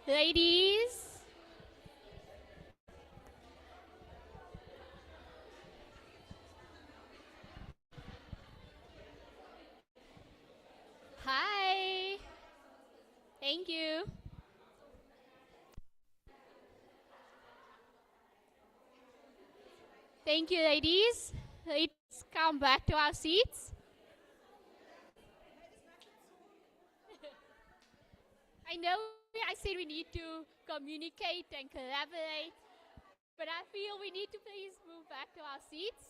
Ladies. Hi. Thank you. Thank you, ladies. Let's come back to our seats. I know I said we need to communicate and collaborate, but I feel we need to please move back to our seats.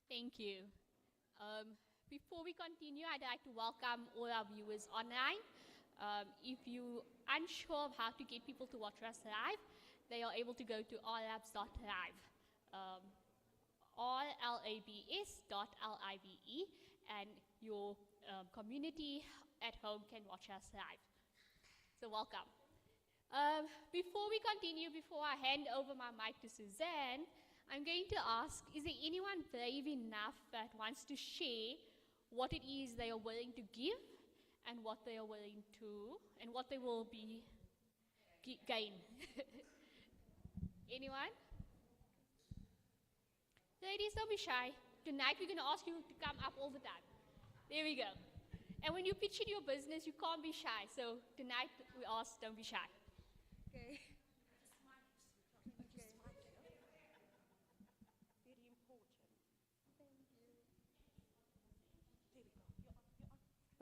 Thank you. Before we continue, I'd like to welcome all our viewers online. If you unsure of how to get people to watch us live, they are able to go to RLabs.live. RLabs.live, and your community at home can watch us live. So welcome. Before we continue, before I hand over my mic to Suzanne, I'm going to ask, is there anyone brave enough that wants to share what it is they are willing to give and what they are willing to, and what they will be gain? Anyone? Ladies, don't be shy. Tonight we're going to ask you to come up all the time. There we go. And when you pitch in your business, you can't be shy. So tonight we ask, don't be shy. Okay.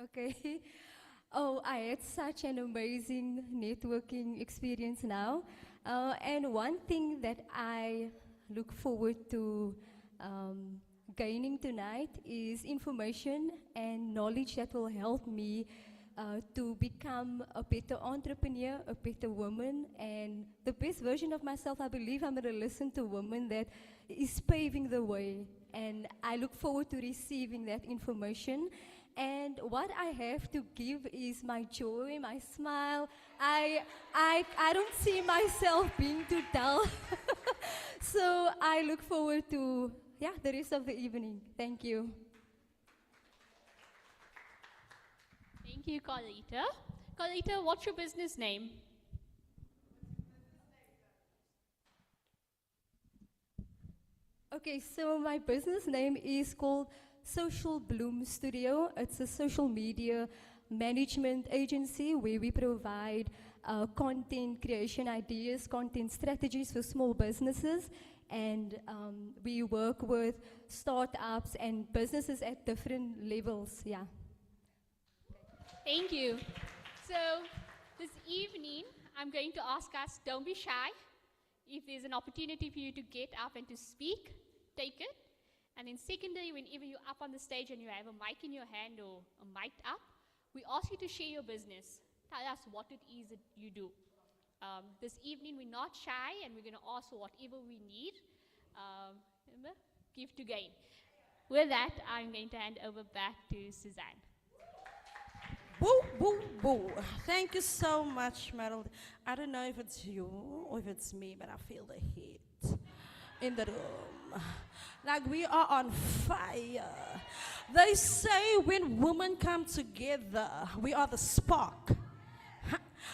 Okay. Oh, I had such an amazing networking experience now. And one thing that I look forward to gaining tonight is information and knowledge that will help me to become a better entrepreneur, a better woman, and the best version of myself. I believe I'm going to listen to a woman that is paving the way, and I look forward to receiving that information. And what I have to give is my joy, my smile. I don't see myself being too dull. So I look forward to, the rest of the evening. Thank you. Thank you, Carlita. Carlita, what's your business name? Okay, so my business name is called Social Bloom Studio. It's a social media management agency where we provide content creation ideas, content strategies for small businesses, and we work with startups and businesses at different levels. Yeah. Thank you. So this evening, I'm going to ask us, don't be shy. If there's an opportunity for you to get up and to speak, take it. And then secondly, whenever you're up on the stage and you have a mic in your hand or a mic up, we ask you to share your business. Tell us what it is that you do. This evening, we're not shy, and we're going to ask for whatever we need. Remember, give to gain. With that, I'm going to hand over back to Suzanne. Boo, boo, boo. Thank you so much, Meryl. I don't know if it's you or if it's me, but I feel the heat in the room. Like we are on fire. They say when women come together, we are the spark.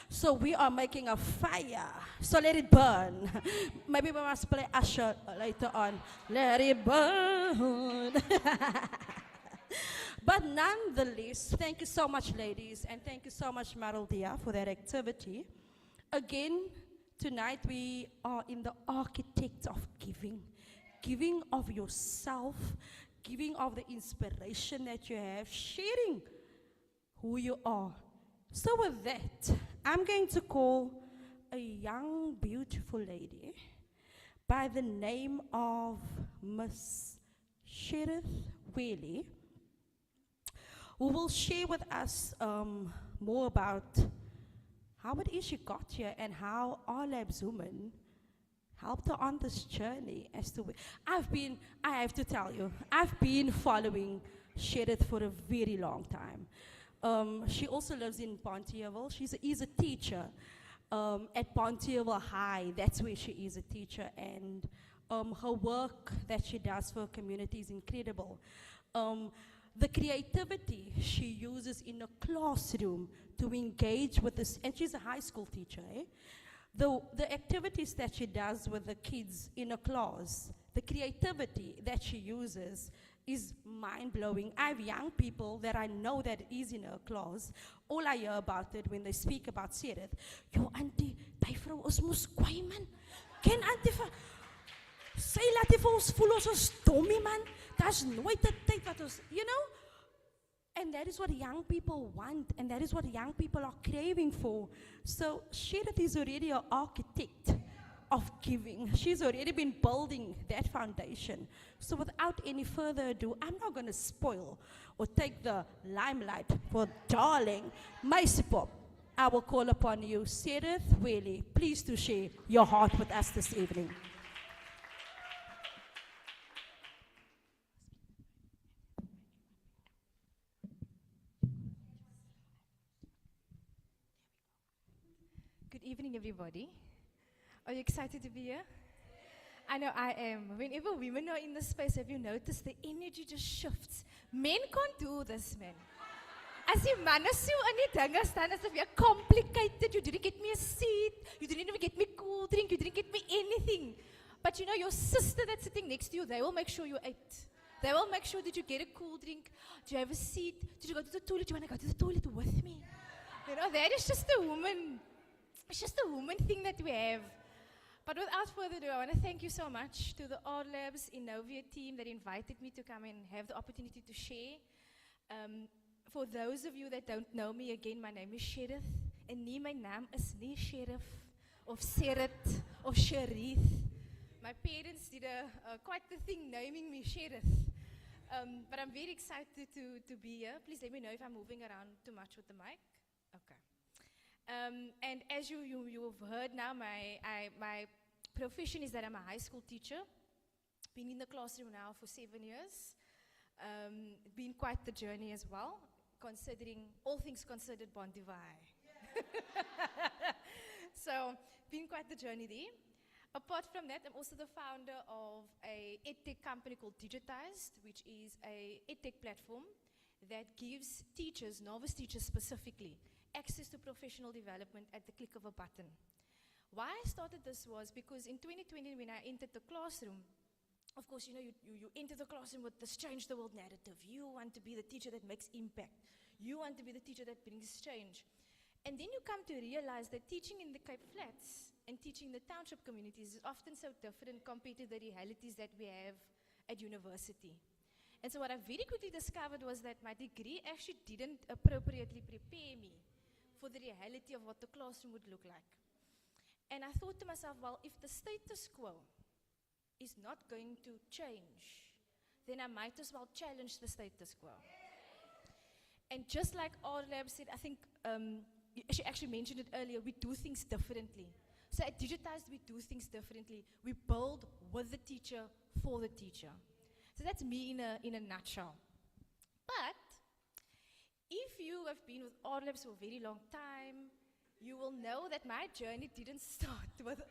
So we are making a fire. So let it burn. Maybe we must play Usher later on. Let it burn. But nonetheless, thank you so much, ladies, and thank you so much, Meryl Dia, for that activity. Again, tonight we are in the architect of giving. Giving of yourself, giving of the inspiration that you have, sharing who you are. So with that, I'm going to call a young, beautiful lady by the name of Miss Sherith Whaley, who will share with us more about how it is she got here and how RLabs women helped her on this journey as to I have to tell you, I've been following Sherith for a very long time. She also lives in Pontieville. She is a teacher at Pontieville High. That's where she is a teacher. And her work that she does for her community is incredible. The creativity she uses in a classroom to engage with this, and she's a high school teacher, eh? The activities that she does with the kids in a class, the creativity that she uses is mind-blowing. I have young people that I know that is in her class. All I hear about it when they speak about Sedith. Yo, auntie, die vrou is mos kwaai man. Ken auntie vir... Sy laat die vir ons voel ons is dommie man. Daar's nooit 'n tyd wat ons, you know? And that is what young people want, and that is what young people are craving for. So Sedith is already an architect of giving. She's already been building that foundation. So without any further ado, I'm not going to spoil or take the limelight for darling Meisipop. I will call upon you, Sedith Whaley, please to share your heart with us this evening. Good evening, everybody. Are you excited to be here? I know I am. Whenever women are in this space, have you noticed the energy just shifts? Men can't do this, man. As die manne so in die dinge staan, as if you're complicated, you didn't get me a seat, you didn't even get me cool drink, you didn't get me anything. But you know, your sister that's sitting next to you, they will make sure you ate. They will make sure that you get a cool drink. Do you have a seat? Did you go to the toilet? Do you want to go to the toilet with me? You know, that is just a woman. It's just a woman thing that we have. But without further ado, I want to thank you so much to the RLabs Innovia team that invited me to come and have the opportunity to share. For those of you that don't know me, again, my name is Sedith. En nie, my naam is nie Sheriff, of Serit, of Sharith. My parents did quite the thing naming me Sedith. But I'm very excited to be here. Please let me know if I'm moving around too much with the mic. Okay. And as you've heard now, my profession is that I'm a high school teacher. Been in the classroom now for 7 years. Been quite the journey as well, considering all things considered Bondivai. So, been quite the journey there. Apart from that, I'm also the founder of a edtech company called Digitized, which is a edtech platform that gives teachers, novice teachers specifically, access to professional development at the click of a button. Why I started this was because in 2020 when I entered the classroom, of course, you know, you enter the classroom with this change the world narrative. You want to be the teacher that makes impact. You want to be the teacher that brings change. And then you come to realize that teaching in the Cape Flats and teaching in the township communities is often so different compared to the realities that we have at university. And so what I very quickly discovered was that my degree actually didn't appropriately prepare me for the reality of what the classroom would look like. And I thought to myself, well, if the status quo is not going to change, then I might as well challenge the status quo. And just like RLabs said, I think she actually mentioned it earlier, we do things differently. So at Digitized, we do things differently. We build with the teacher, for the teacher. So that's me in a nutshell. But if you have been with RLabs for a very long time, you will know that my journey didn't start with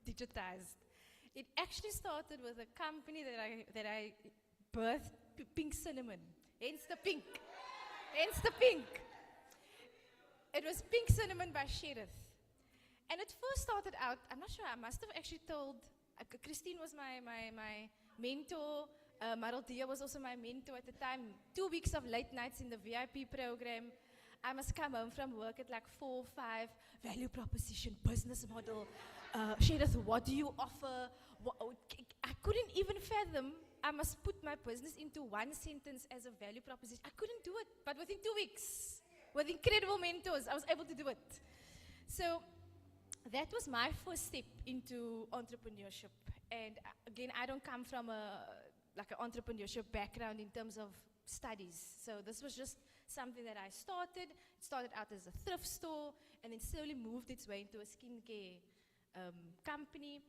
Digitized. It actually started with a company that I birthed, Pink Cinnamon, hence the pink. Hence the pink. It was Pink Cinnamon by Sedith. And it first started out, I'm not sure, I must have actually told, Christine was my mentor, Maraldia was also my mentor at the time. 2 weeks of late nights in the VIP program. I must come home from work at like 4, 5, value proposition, business model. Sedith, what do you offer? I couldn't even fathom, I must put my business into one sentence as a value proposition. I couldn't do it, but within 2 weeks, with incredible mentors, I was able to do it. So that was my first step into entrepreneurship. And again, I don't come from an entrepreneurship background in terms of studies. So this was just something that I started. It started out as a thrift store and then slowly moved its way into a skincare company.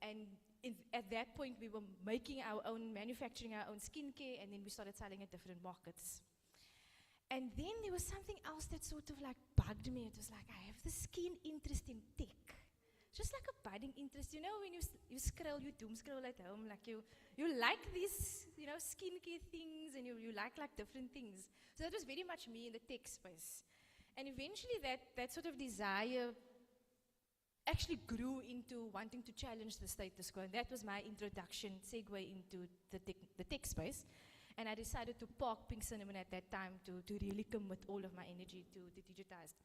And at that point, we were manufacturing our own skincare, and then we started selling at different markets. And then there was something else that sort of like bugged me. It was like, I have this keen interest in tech. just like a budding interest. You know, when you scroll, you doom scroll at home, like you like these, skincare things, and you like different things. So that was very much me in the tech space. And eventually that sort of desire actually grew into wanting to challenge the status quo. And that was my introduction, segue into the tech space. And I decided to park Pink Cinnamon at that time to really commit all of my energy to Digitized.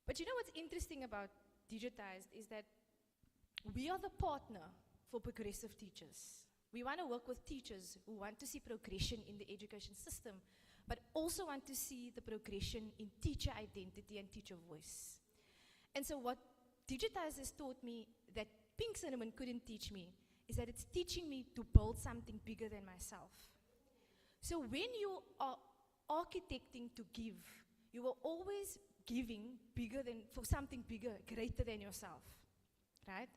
But you know what's interesting about Digitized is that we are the partner for progressive teachers. We want to work with teachers who want to see progression in the education system, but also want to see the progression in teacher identity and teacher voice. And so what Digitized has taught me that Pink Cinnamon couldn't teach me is that it's teaching me to build something bigger than myself. So when you are architecting to give, you are always giving for something bigger, greater than yourself, right?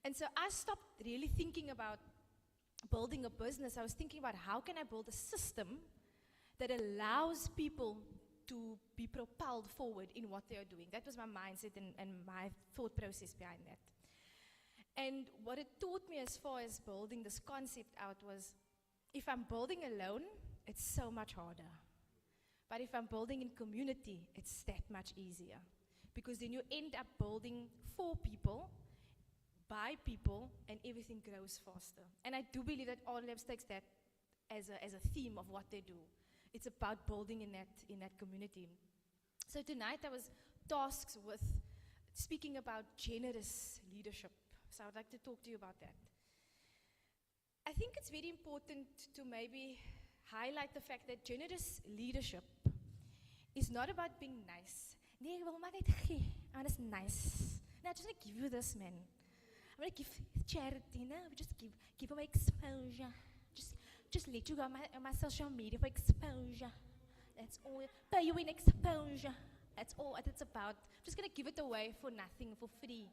And so I stopped really thinking about building a business. I was thinking about how can I build a system that allows people to be propelled forward in what they are doing. That was my mindset and my thought process behind that. And what it taught me as far as building this concept out was, if I'm building alone, it's so much harder. But if I'm building in community, it's that much easier. Because then you end up building for people, by people, and everything grows faster. And I do believe that RLabs takes that as a theme of what they do. It's about building in that community. So tonight I was tasked with speaking about generous leadership. So I would like to talk to you about that. I think it's very important to maybe highlight the fact that generous leadership is not about being nice. Nee, ek wil maar net gee. I want is nice. No, I just want to give you this, man. I'm going to give charity, no? We just give away exposure. Just let you go on my social media for exposure. That's all. Pay you in exposure. That's all it's about. I'm just going to give it away for nothing, for free.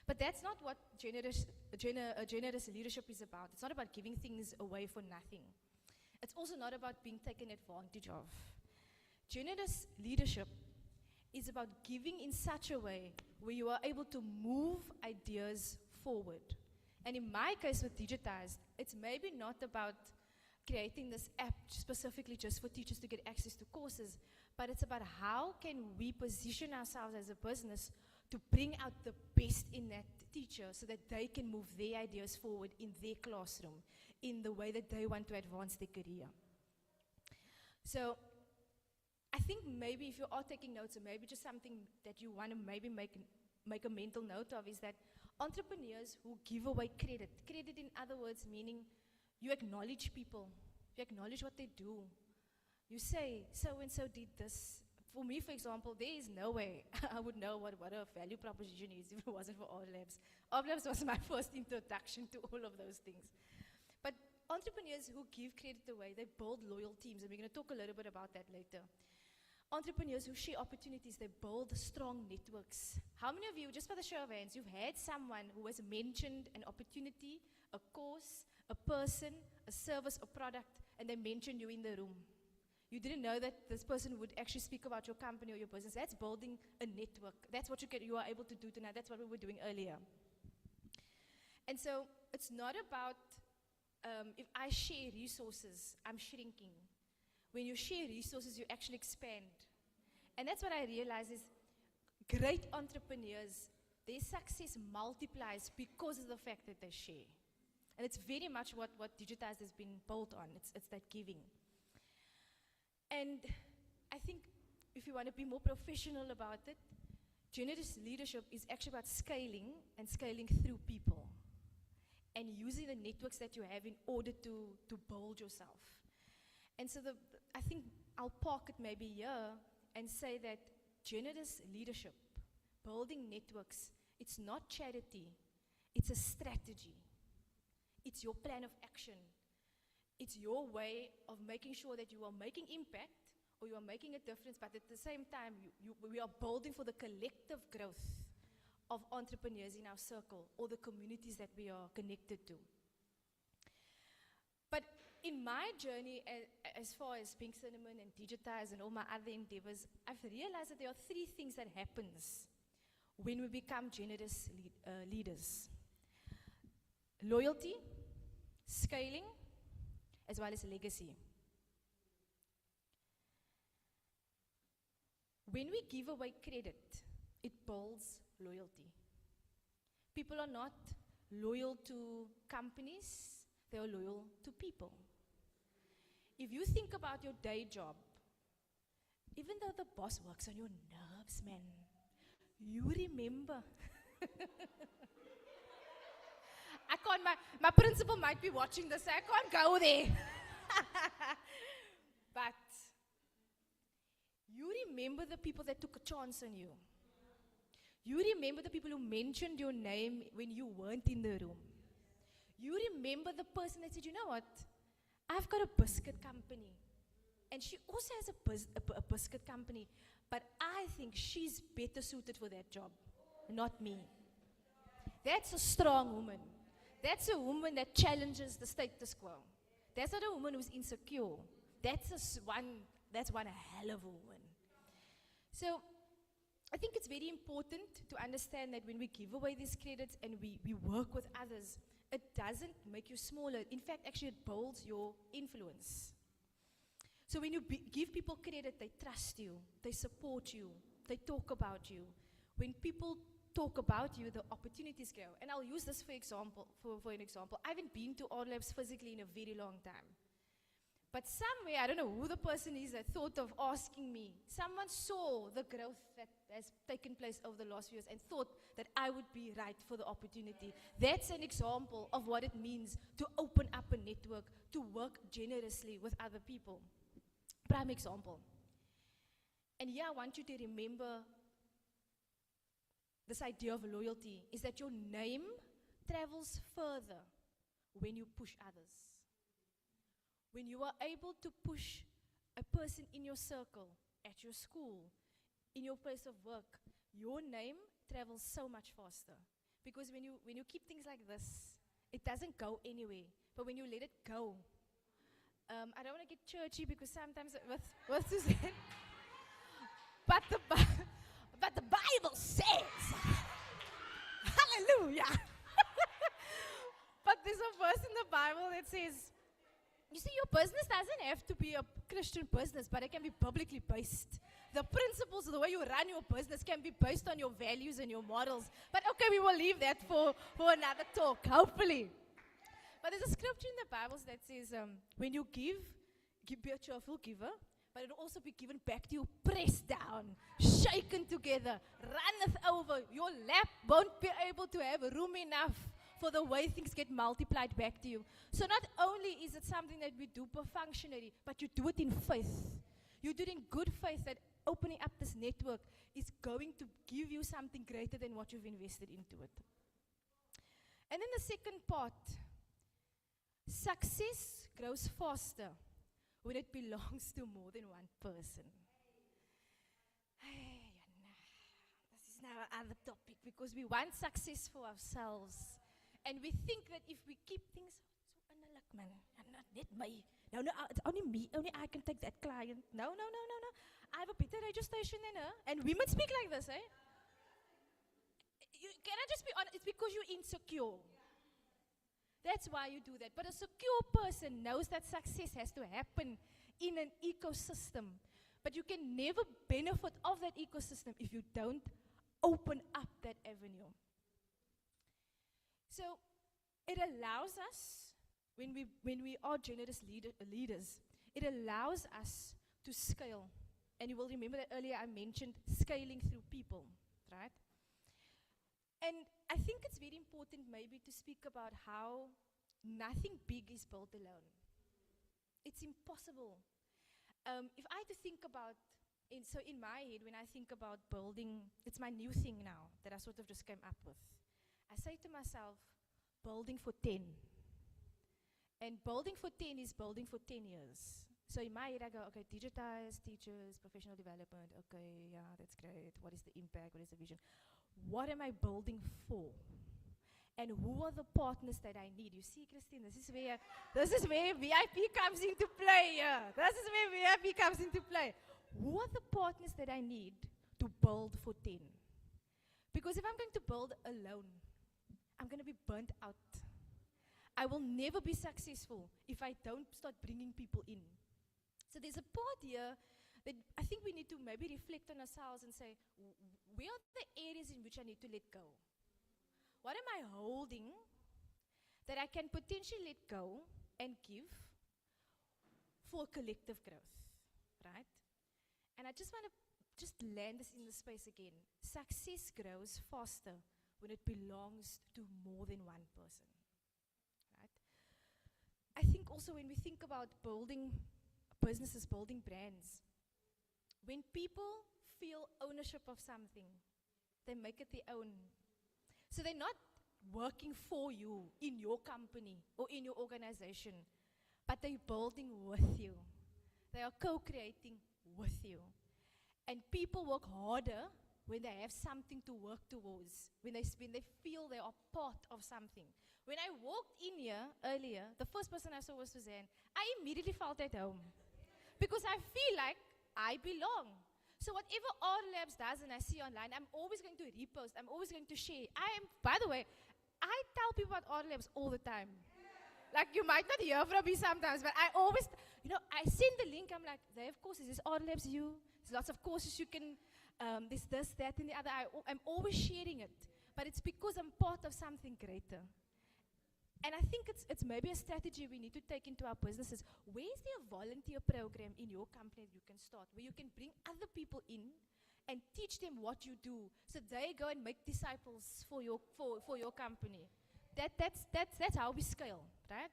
But that's not what generous leadership is about. It's not about giving things away for nothing. It's also not about being taken advantage of. Generous leadership is about giving in such a way where you are able to move ideas forward. And in my case with Digitized, it's maybe not about creating this app specifically just for teachers to get access to courses, but it's about how can we position ourselves as a business to bring out the best in that teacher so that they can move their ideas forward in their classroom in the way that they want to advance their career. So I think maybe if you are taking notes, or maybe just something that you want to maybe make a mental note of, is that entrepreneurs who give away credit in other words meaning you acknowledge people, you acknowledge what they do. You say, so-and-so did this. For me, for example, there is no way I would know what a value proposition is if it wasn't for RLabs. RLabs was my first introduction to all of those things. But entrepreneurs who give credit away, they build loyal teams, and we're going to talk a little bit about that later. Entrepreneurs who share opportunities, they build strong networks. How many of you, just by the show of hands, you've had someone who has mentioned an opportunity, a course, a person, a service, a product, and they mentioned you in the room? You didn't know that this person would actually speak about your company or your business. That's building a network. That's what you are able to do tonight. That's what we were doing earlier. And so it's not about if I share resources, I'm shrinking. When you share resources, you actually expand. And that's what I realize is great entrepreneurs, their success multiplies because of the fact that they share. And it's very much what Digitized has been built on. It's that giving. And I think if you want to be more professional about it, generous leadership is actually about scaling and scaling through people and using the networks that you have in order to build yourself. And so I think I'll park it maybe here and say that generous leadership, building networks, it's not charity, it's a strategy. It's your plan of action. It's your way of making sure that you are making impact or you are making a difference, but at the same time, we are building for the collective growth of entrepreneurs in our circle or the communities that we are connected to. But in my journey, as far as Pink Cinnamon and Digitize and all my other endeavors, I've realized that there are three things that happens when we become generous leaders. Loyalty, scaling, as well as legacy. When we give away credit, it builds loyalty. People are not loyal to companies, they are loyal to people. If you think about your day job, even though the boss works on your nerves, man, you remember. I can't, my principal might be watching this, I can't go there. But you remember the people that took a chance on you. You remember the people who mentioned your name when you weren't in the room. You remember the person that said, you know what, I've got a biscuit company. And she also has a biscuit company. But I think she's better suited for that job, not me. That's a strong woman. That's a woman that challenges the status quo. That's not a woman who's insecure. That's one hell of a woman. So I think it's very important to understand that when we give away these credits and we work with others, it doesn't make you smaller. In fact, actually it builds your influence. So when you give people credit, they trust you, they support you, they talk about you. When people talk about you, the opportunities grow. And I'll use this for an example. I haven't been to RLabs physically in a very long time. But somewhere, I don't know who the person is that thought of asking me, someone saw the growth that has taken place over the last few years and thought that I would be right for the opportunity. That's an example of what it means to open up a network, to work generously with other people. Prime example. And here I want you to remember this idea of loyalty is that your name travels further when you push others. When you are able to push a person in your circle, at your school, in your place of work, your name travels so much faster. Because when you keep things like this, it doesn't go anywhere. But when you let it go, I don't want to get churchy because sometimes with Suzanne, but the Bible says, hallelujah. But there's a verse in the Bible that says, you see, your business doesn't have to be a Christian business, but it can be biblically based. The principles, the way you run your business can be based on your values and your morals. But okay, we will leave that for another talk, hopefully. But there's a scripture in the Bible that says, when you give, be a cheerful giver, but it will also be given back to you, pressed down, shaken together, runneth over. Your lap won't be able to have room enough for the way things get multiplied back to you. So not only is it something that we do per functionary, but you do it in faith. You do it in good faith that opening up this network is going to give you something greater than what you've invested into it. And then the second part, success grows faster when it belongs to more than one person. This is now another topic because we want success for ourselves. And we think that if we keep things so analog, man, not me. No, it's only me. Only I can take that client. No. I have a better radio station than her. And women speak like this, eh? Can I just be honest? It's because you're insecure. That's why you do that. But a secure person knows that success has to happen in an ecosystem. But you can never benefit of that ecosystem if you don't open up that avenue. So it allows us, when we are generous leaders, it allows us to scale. And you will remember that earlier I mentioned scaling through people, right? And I think it's very important maybe to speak about how nothing big is built alone. It's impossible. If I had to think about, in my head, when I think about building, it's my new thing now that I sort of just came up with. I say to myself, building for 10. And building for 10 is building for 10 years. So in my head I go, okay, digitize, teachers, professional development, okay, yeah, that's great. What is the impact? What is the vision? What am I building for? And who are the partners that I need? You see, Christine, this is where VIP comes into play. Yeah. This is where VIP comes into play. Who are the partners that I need to build for 10? Because if I'm going to build alone, I'm going to be burnt out. I will never be successful if I don't start bringing people in. So there's a part here that I think we need to maybe reflect on ourselves and say, where are the areas in which I need to let go? What am I holding that I can potentially let go and give for collective growth, right? And I just want to just land this in the space again. Success grows faster when it belongs to more than one person, right? I think also when we think about building businesses, building brands, when people feel ownership of something, they make it their own. So they're not working for you in your company or in your organization, but they're building with you. They are co-creating with you. And people work harder when they have something to work towards, when they feel they are part of something. When I walked in here earlier, the first person I saw was Suzanne. I immediately felt at home because I feel like I belong. So whatever RLabs does and I see online, I'm always going to repost. I'm always going to share. By the way, I tell people about RLabs all the time. Like, you might not hear from me sometimes, but I always, I send the link. I'm like, they have courses. There's RLabs U. There's lots of courses you can, there's this, that, and the other. I'm always sharing it. But it's because I'm part of something greater. And I think it's maybe a strategy we need to take into our businesses. Where is there a volunteer program in your company that you can start, where you can bring other people in and teach them what you do, so they go and make disciples for your company? That's how we scale, right?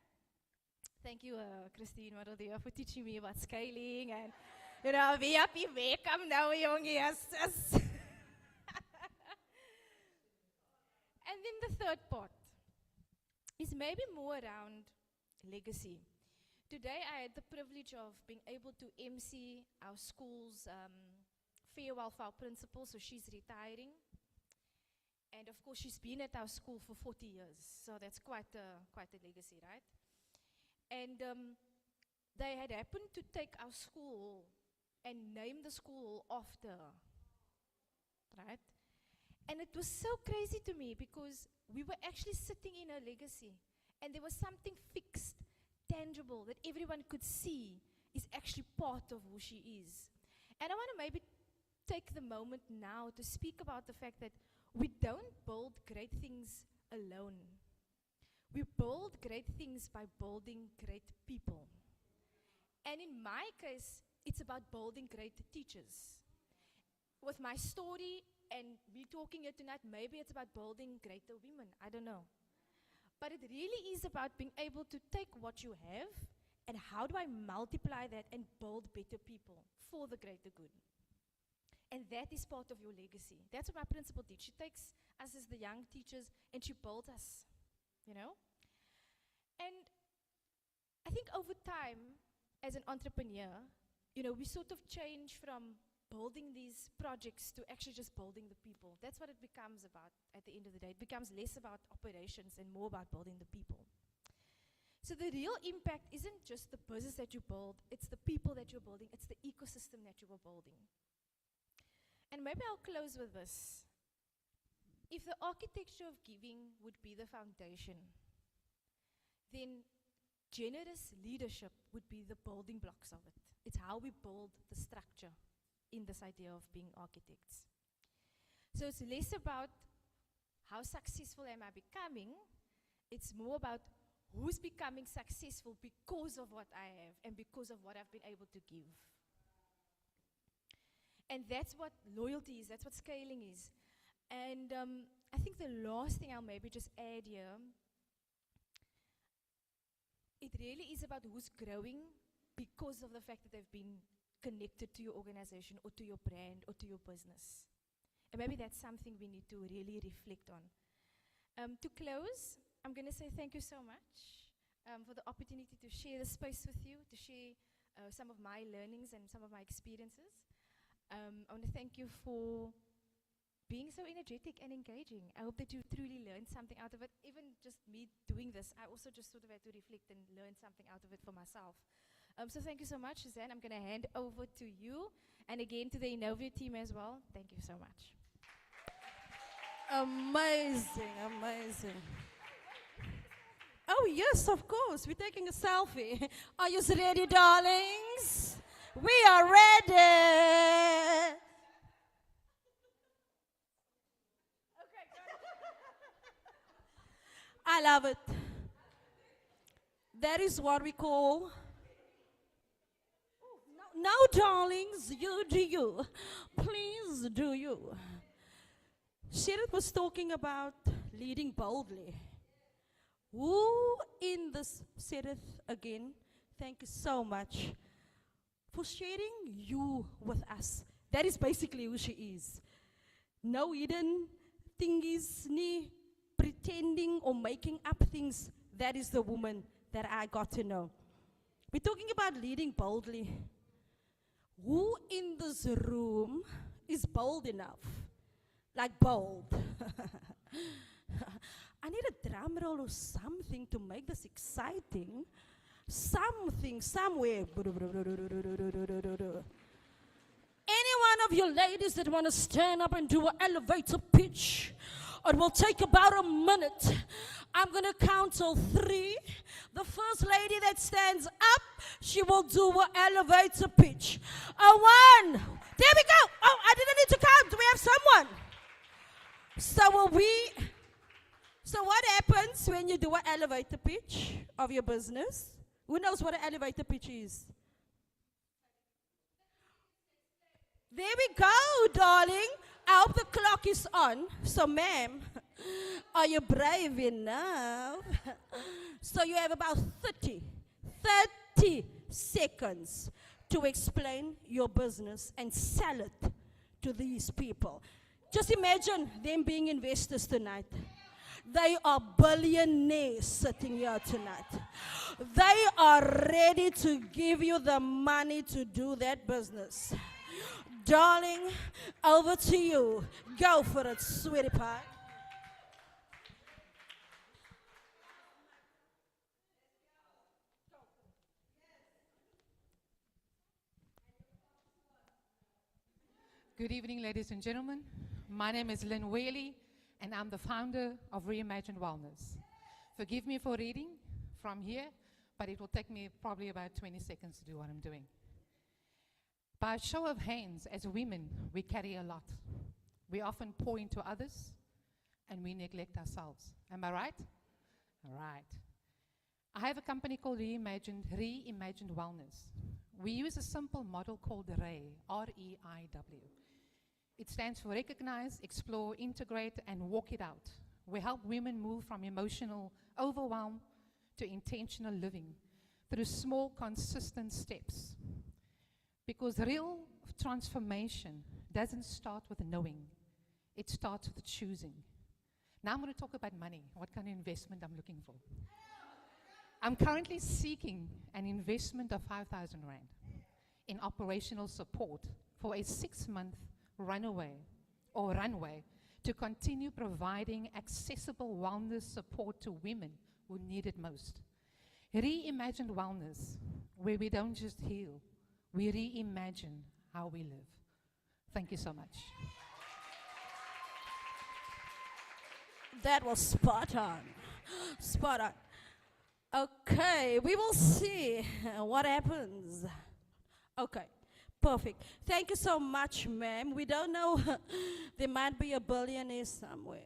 Thank you, Christine Marodia, for teaching me about scaling and, wie heb je welkom nou, jongens. And then the third part is maybe more around legacy. Today I had the privilege of being able to MC our school's farewell for our principal, so she's retiring. And of course she's been at our school for 40 years, so that's quite a legacy, right? And they had happened to take our school and name the school after her, right? And it was so crazy to me because we were actually sitting in her legacy, and there was something fixed, tangible, that everyone could see is actually part of who she is. And I want to maybe take the moment now to speak about the fact that we don't build great things alone. We build great things by building great people. And in my case, it's about building great teachers. With my story and me talking here tonight, maybe it's about building greater women. I don't know. But it really is about being able to take what you have and how do I multiply that and build better people for the greater good. And that is part of your legacy. That's what my principal did. She takes us as the young teachers and she builds us, And I think over time, as an entrepreneur, we sort of change from building these projects to actually just building the people. That's what it becomes about at the end of the day. It becomes less about operations and more about building the people. So the real impact isn't just the business that you build, it's the people that you're building, it's the ecosystem that you are building. And maybe I'll close with this. If the architecture of giving would be the foundation, then generous leadership would be the building blocks of it. It's how we build the structure in this idea of being architects. So it's less about how successful am I becoming, it's more about who's becoming successful because of what I have and because of what I've been able to give. And that's what loyalty is, that's what scaling is. And I think the last thing I'll maybe just add here, it really is about who's growing because of the fact that they've been connected to your organization or to your brand or to your business. And maybe that's something we need to really reflect on. To close, I'm going to say thank you so much for the opportunity to share the space with you, to share some of my learnings and some of my experiences. I want to thank you for being so energetic and engaging. I hope that you truly learned something out of it. Even just me doing this, I also just sort of had to reflect and learn something out of it for myself. So thank you so much, Suzanne. I'm going to hand over to you, and again to the Innovia team as well. Thank you so much. Amazing, amazing. Oh, yes, of course. We're taking a selfie. Are you ready, darlings? We are ready. I love it. That is what we call. Now, darlings, you do you. Please do you. Sherrit was talking about leading boldly. Who in this, Sherrit, again, thank you so much for sharing you with us. That is basically who she is. No hidden thingies, ni pretending or making up things. That is the woman that I got to know. We're talking about leading boldly. Who in this room is bold enough? Like bold. I need a drum roll or something to make this exciting. Something, somewhere. Any one of you ladies that want to stand up and do an elevator pitch, it will take about a minute. I'm going to count till 3. The first lady that stands up, she will do an elevator pitch. A 1. There we go. Oh, I didn't need to count. We have someone. So what happens when you do an elevator pitch of your business? Who knows what an elevator pitch is? There we go, darling. I hope the clock is on. So, ma'am, are you brave enough? So you have about 30 seconds to explain your business and sell it to these people. Just imagine them being investors tonight. They are billionaires sitting here tonight. They are ready to give you the money to do that business. Darling, over to you. Go for it, sweetie pie. Good evening, ladies and gentlemen. My name is Lynn Whaley, and I'm the founder of Reimagined Wellness. Forgive me for reading from here, but it will take me probably about 20 seconds to do what I'm doing. By a show of hands, as women, we carry a lot. We often pour into others, and we neglect ourselves. Am I right? All right. I have a company called Reimagined Wellness. We use a simple model called REI, R-E-I-W. It stands for Recognize, Explore, Integrate, and Walk It Out. We help women move from emotional overwhelm to intentional living through small, consistent steps. Because real transformation doesn't start with knowing. It starts with choosing. Now I'm going to talk about money, what kind of investment I'm looking for. I'm currently seeking an investment of 5,000 Rand in operational support for a 6-month runway to continue providing accessible wellness support to women who need it most. Reimagined Wellness, where we don't just heal, we reimagine how we live. Thank you so much. That was spot on. Spot on. Okay, we will see what happens. Okay, perfect. Thank you so much, ma'am. We don't know, there might be a billionaire somewhere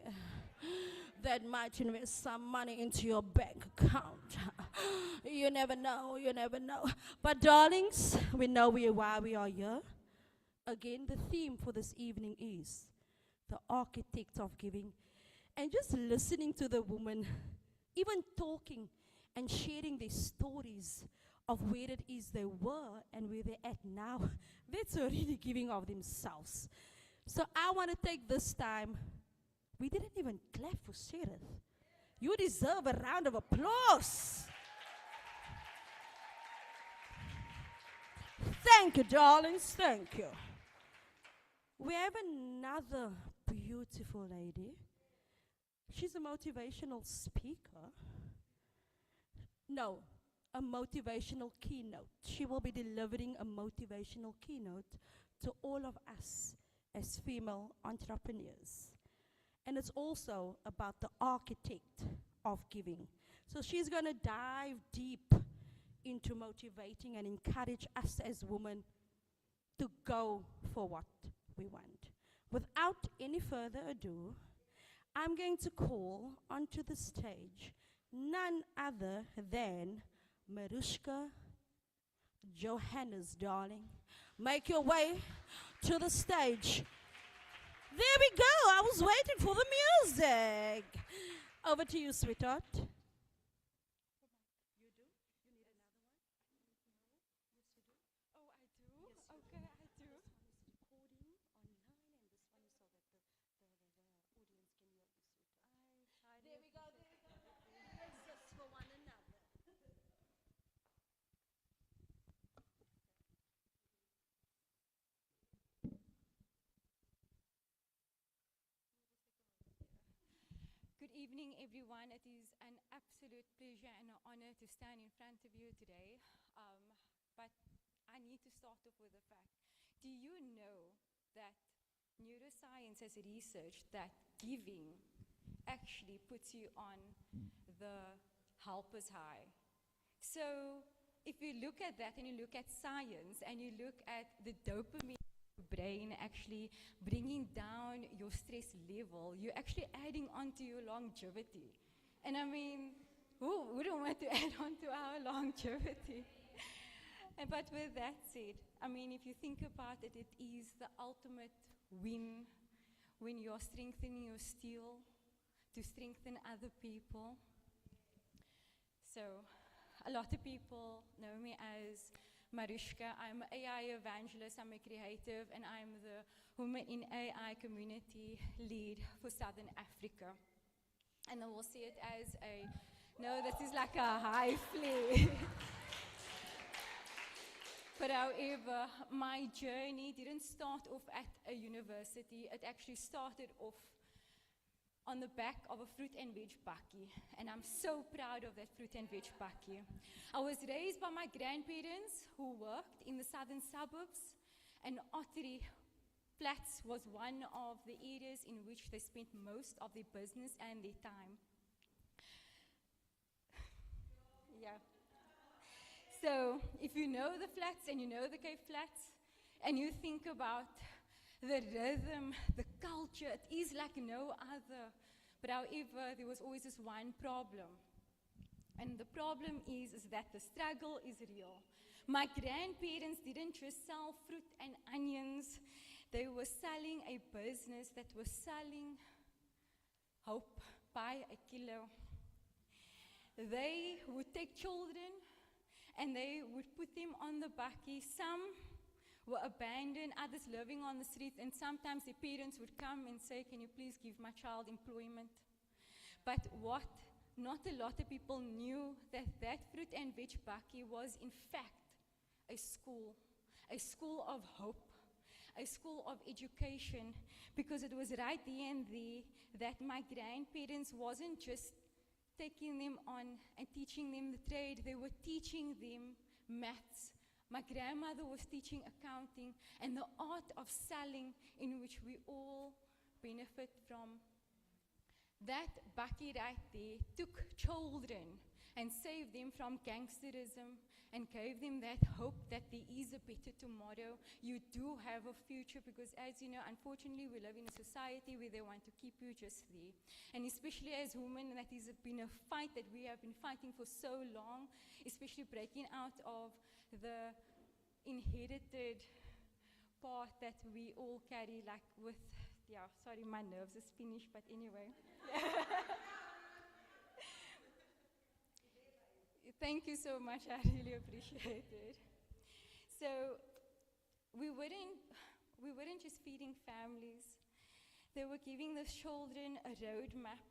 that might invest some money into your bank account. You never know, you never know. But darlings, we know why we are here. Again, the theme for this evening is the architect of giving. And just listening to the woman, even talking and sharing their stories of where it is they were and where they're at now, that's already giving of themselves. So I want to take this time. We didn't even clap for Sherrit. You deserve a round of applause. Thank you, darlings. Thank you. We have another beautiful lady. She's a motivational speaker. No, a motivational keynote. She will be delivering a motivational keynote to all of us as female entrepreneurs. And it's also about the architect of giving. So she's going to dive deep into motivating and encourage us as women to go for what we want. Without any further ado, I'm going to call onto the stage none other than Marushka Johannes, darling. Make your way to the stage. There we go. I was waiting for the music. Over to you, sweetheart. Good evening, everyone. It is an absolute pleasure and an honor to stand in front of you today. But I need to start off with a fact. Do you know that neuroscience has researched that giving actually puts you on the helper's high? So if you look at that and you look at science and you look at the dopamine brain actually bringing down your stress level, you're actually adding on to your longevity. And I mean, who wouldn't want to add on to our longevity? But with that said, I mean, if you think about it, it is the ultimate win when you're strengthening your steel to strengthen other people. So a lot of people know me as Marushka. I'm an AI evangelist, I'm a creative, and I'm the Women in AI community lead for Southern Africa. And I will see it as no, this is like a high flare. But however, my journey didn't start off at a university. It actually started off on the back of a fruit and veg bakkie, and I'm so proud of that fruit and veg bakkie. I was raised by my grandparents who worked in the southern suburbs, and Ottery Flats was one of the areas in which they spent most of their business and their time. Yeah. So if you know the flats and you know the Cape Flats, and you think about the rhythm, the culture, it is like no other. But however, there was always this one problem. And the problem is that the struggle is real. My grandparents didn't just sell fruit and onions. They were selling a business that was selling hope by a kilo. They would take children and they would put them on the bakkie. Some were abandoned, others living on the street, and sometimes their parents would come and say, can you please give my child employment? But what not a lot of people knew, that that fruit and veg bakkie was in fact a school of hope, a school of education, because it was right there and there that my grandparents wasn't just taking them on and teaching them the trade, they were teaching them maths. My grandmother was teaching accounting and the art of selling, in which we all benefit from. That bakkie right there took children and saved them from gangsterism and gave them that hope that there is a better tomorrow. You do have a future, because as you know, unfortunately, we live in a society where they want to keep you just there. And especially as women, that has been a fight that we have been fighting for so long, especially breaking out of the inherited part that we all carry, like with, yeah, sorry, my nerves is finished, but anyway. Thank you so much, I really appreciate it. So we weren't just feeding families, they were giving the children a roadmap.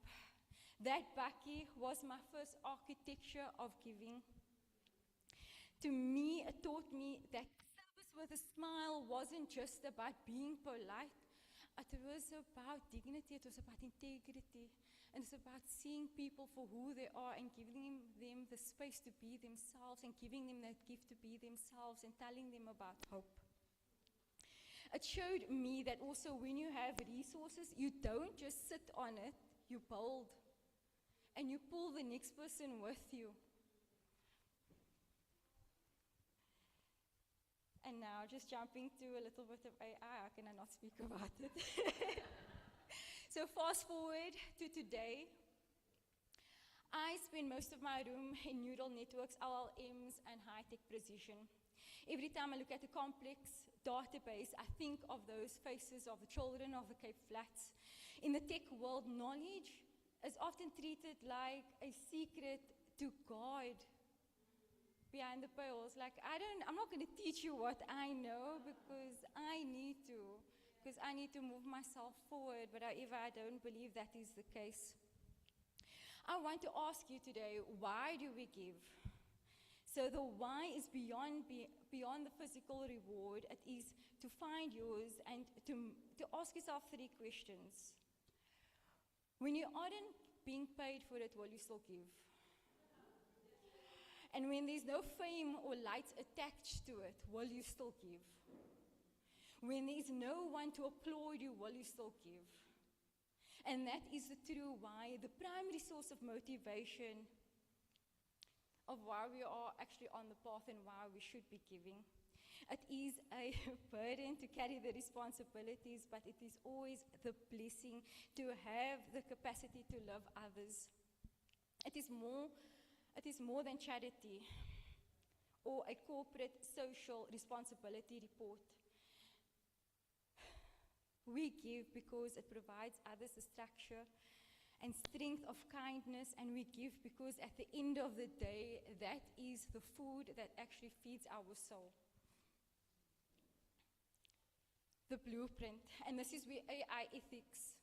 That bakkie was my first architecture of giving. To me, it taught me that service with a smile wasn't just about being polite. It was about dignity, it was about integrity, and it's about seeing people for who they are and giving them the space to be themselves and giving them that gift to be themselves and telling them about hope. It showed me that also when you have resources, you don't just sit on it, you build. And you pull the next person with you. And now, just jumping to a little bit of AI, how can I not speak about it? So fast forward to today. I spend most of my room in neural networks, LLMs, and high-tech precision. Every time I look at a complex database, I think of those faces of the children of the Cape Flats. In the tech world, knowledge is often treated like a secret to guard behind the paywalls. Like, I'm not going to teach you what I know because I need to move myself forward, but however, I don't believe that is the case. I want to ask you today, why do we give? So the why is beyond the physical reward. It is to find yours and to ask yourself 3 questions. When you aren't being paid for it, will you still give? And when there's no fame or lights attached to it, will you still give? When there's no one to applaud you, will you still give? And that is the true why, the primary source of motivation of why we are actually on the path and why we should be giving. It is a burden to carry the responsibilities, but it is always the blessing to have the capacity to love others. It is more than charity or a corporate social responsibility report. We give because it provides others the structure and strength of kindness, and we give because at the end of the day, that is the food that actually feeds our soul. The blueprint, and this is where AI ethics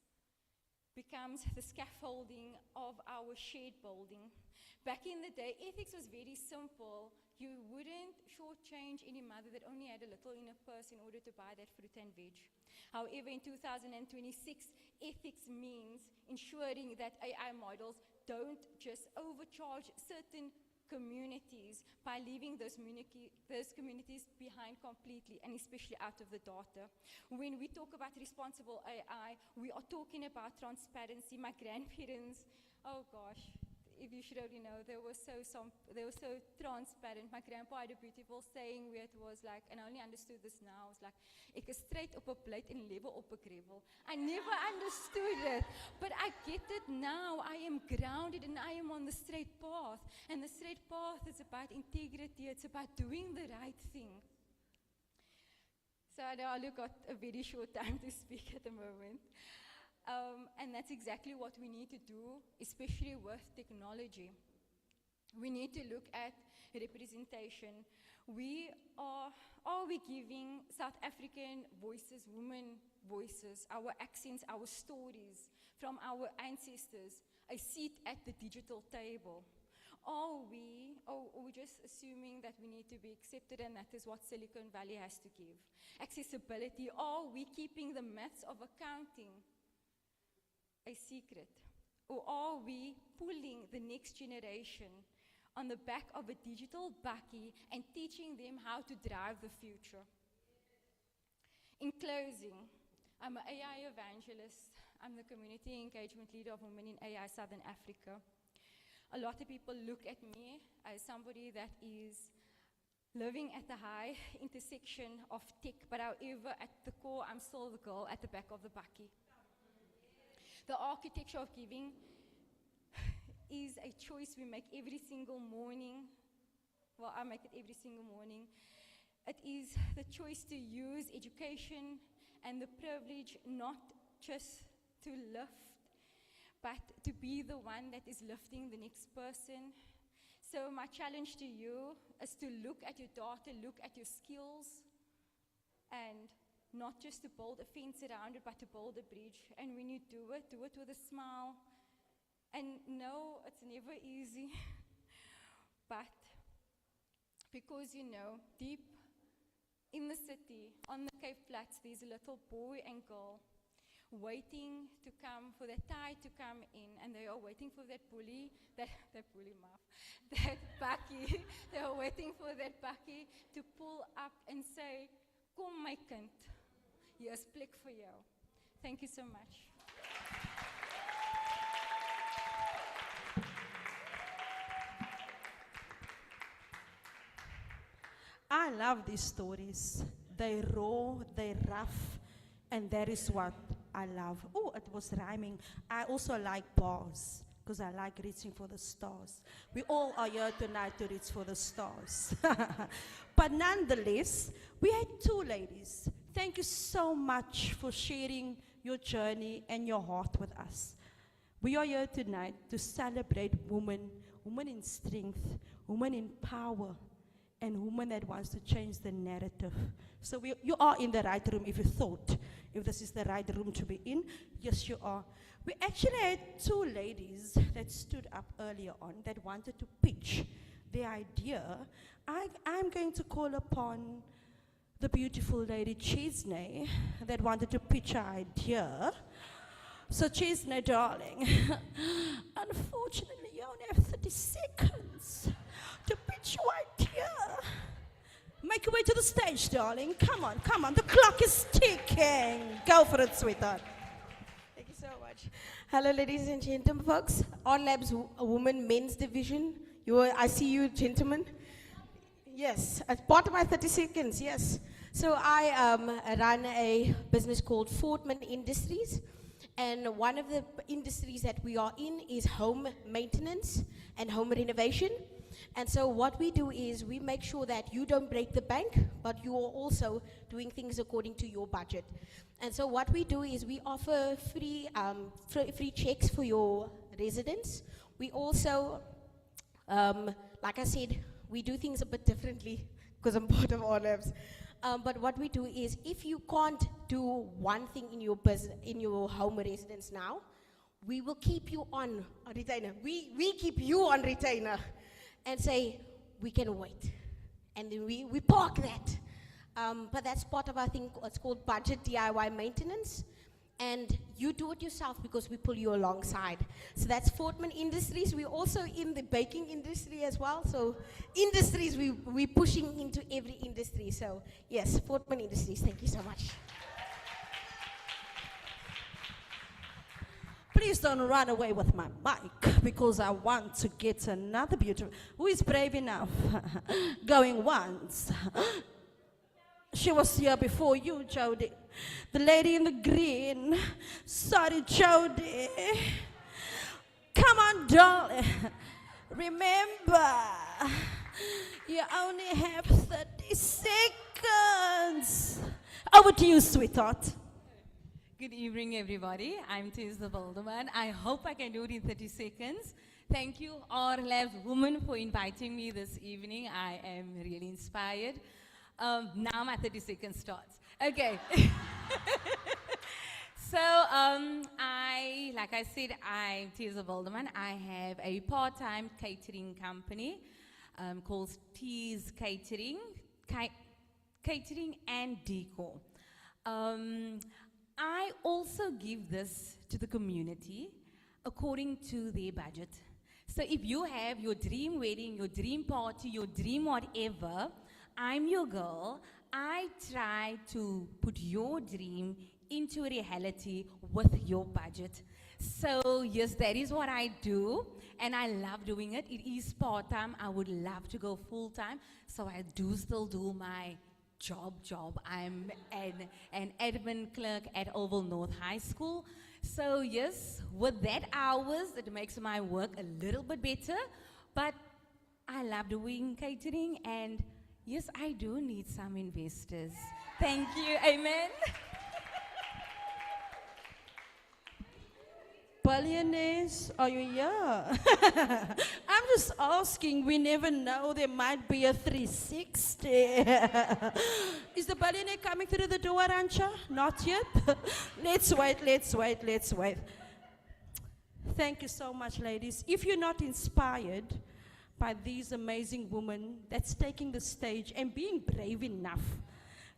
becomes the scaffolding of our shared building. Back in the day, ethics was very simple. You wouldn't shortchange any mother that only had a little in her purse in order to buy that fruit and veg. However, in 2026, ethics means ensuring that AI models don't just overcharge certain communities by leaving those communities behind completely, and especially out of the data. When we talk about responsible AI, we are talking about transparency. My grandparents, oh gosh, if you should only know, they were so transparent. My grandpa had a beautiful saying where it was like, and I only understood this now, it was like, ek is straight op 'n plate en lewe op 'n gravel. I never understood it, but I get it now. I am grounded and I am on the straight path. And the straight path is about integrity, it's about doing the right thing. So I know I only got a very short time to speak at the moment. And that's exactly what we need to do, especially with technology. We need to look at representation. Are we giving South African voices, women voices, our accents, our stories from our ancestors, a seat at the digital table? Are we just assuming that we need to be accepted and that is what Silicon Valley has to give? Accessibility, are we keeping the maths of accounting a secret? Or are we pulling the next generation on the back of a digital bakkie and teaching them how to drive the future? In closing, I'm an AI evangelist. I'm the community engagement leader of Women in AI Southern Africa. A lot of people look at me as somebody that is living at the high intersection of tech, but however, at the core, I'm still the girl at the back of the bakkie. The architecture of giving is a choice we make every single morning. Well, I make it every single morning. It is the choice to use education and the privilege not just to lift, but to be the one that is lifting the next person. So my challenge to you is to look at your data, look at your skills, and not just to build a fence around it, but to build a bridge. And when you do it with a smile. And no, it's never easy. But because deep in the city, on the Cape Flats, there's a little boy and girl waiting to come, for that tide to come in, and they are waiting for that bully, that bakkie. They are waiting for that bakkie to pull up and say, "Kom my kind, Yes, plek for you. Thank you so much. I love these stories. They raw, they rough, and that is what I love. Oh, it was rhyming. I also like bars because I like reaching for the stars. We all are here tonight to reach for the stars. But nonetheless, we had two ladies. Thank you so much for sharing your journey and your heart with us. We are here tonight to celebrate women, women in strength, women in power, and women that wants to change the narrative. So you are in the right room if you thought, if this is the right room to be in. Yes, you are. We actually had two ladies that stood up earlier on that wanted to pitch their idea. I'm going to call upon the beautiful lady Chesney that wanted to pitch her idea. So Chesney, darling, unfortunately you only have 30 seconds to pitch your idea. Make your way to the stage, darling. Come on, come on. The clock is ticking. Go for it, sweetheart. Thank you so much. Hello, ladies and gentlemen, folks. RLabs Women Men's Division. I see you, gentlemen. Yes, as part of my 30 seconds, yes. So I run a business called Fortman Industries. And one of the industries that we are in is home maintenance and home renovation. And so what we do is we make sure that you don't break the bank, but you are also doing things according to your budget. And so what we do is we offer free checks for your residents. We also, like I said, we do things a bit differently because I'm part of RLabs. But what we do is if you can't do one thing in your business, in your home residence now, we will keep you on a retainer. We keep you on retainer and say, we can wait. And then we park that. But that's part of our thing, it's called budget DIY maintenance. And you do it yourself because we pull you alongside. So that's Fortman Industries. We're also in the baking industry as well. So industries, we're pushing into every industry. So yes, Fortman Industries, thank you so much. Please don't run away with my mic because I want to get another beautiful. Who is brave enough? Going once. She was here before you, Jody. The lady in the green. Sorry, Jody. Come on, darling. Remember, you only have 30 seconds. Over to you, sweetheart. Good evening, everybody. I'm Tisda Balderman. I hope I can do it in 30 seconds. Thank you, RLabs Women, for inviting me this evening. I am really inspired. Now my 30 seconds starts. Okay. So, like I said, I'm Tisda Balderman. I have a part-time catering company called Tees Catering, Catering and Decor. I also give this to the community according to their budget. So if you have your dream wedding, your dream party, your dream whatever, I'm your girl. I try to put your dream into reality with your budget. So yes, that is what I do, and I love doing it. It is part-time. I would love to go full-time, so I do still do my job. I'm an admin clerk at Oval North High School. So yes, with that hours, it makes my work a little bit better, but I love doing catering, and yes, I do need some investors. Thank you, amen. Billionaires, are you here? I'm just asking, we never know, there might be a 360. Is the billionaire coming through the door, Rancha? Not yet? Let's wait. Thank you so much, ladies. If you're not inspired by these amazing women that's taking the stage and being brave enough,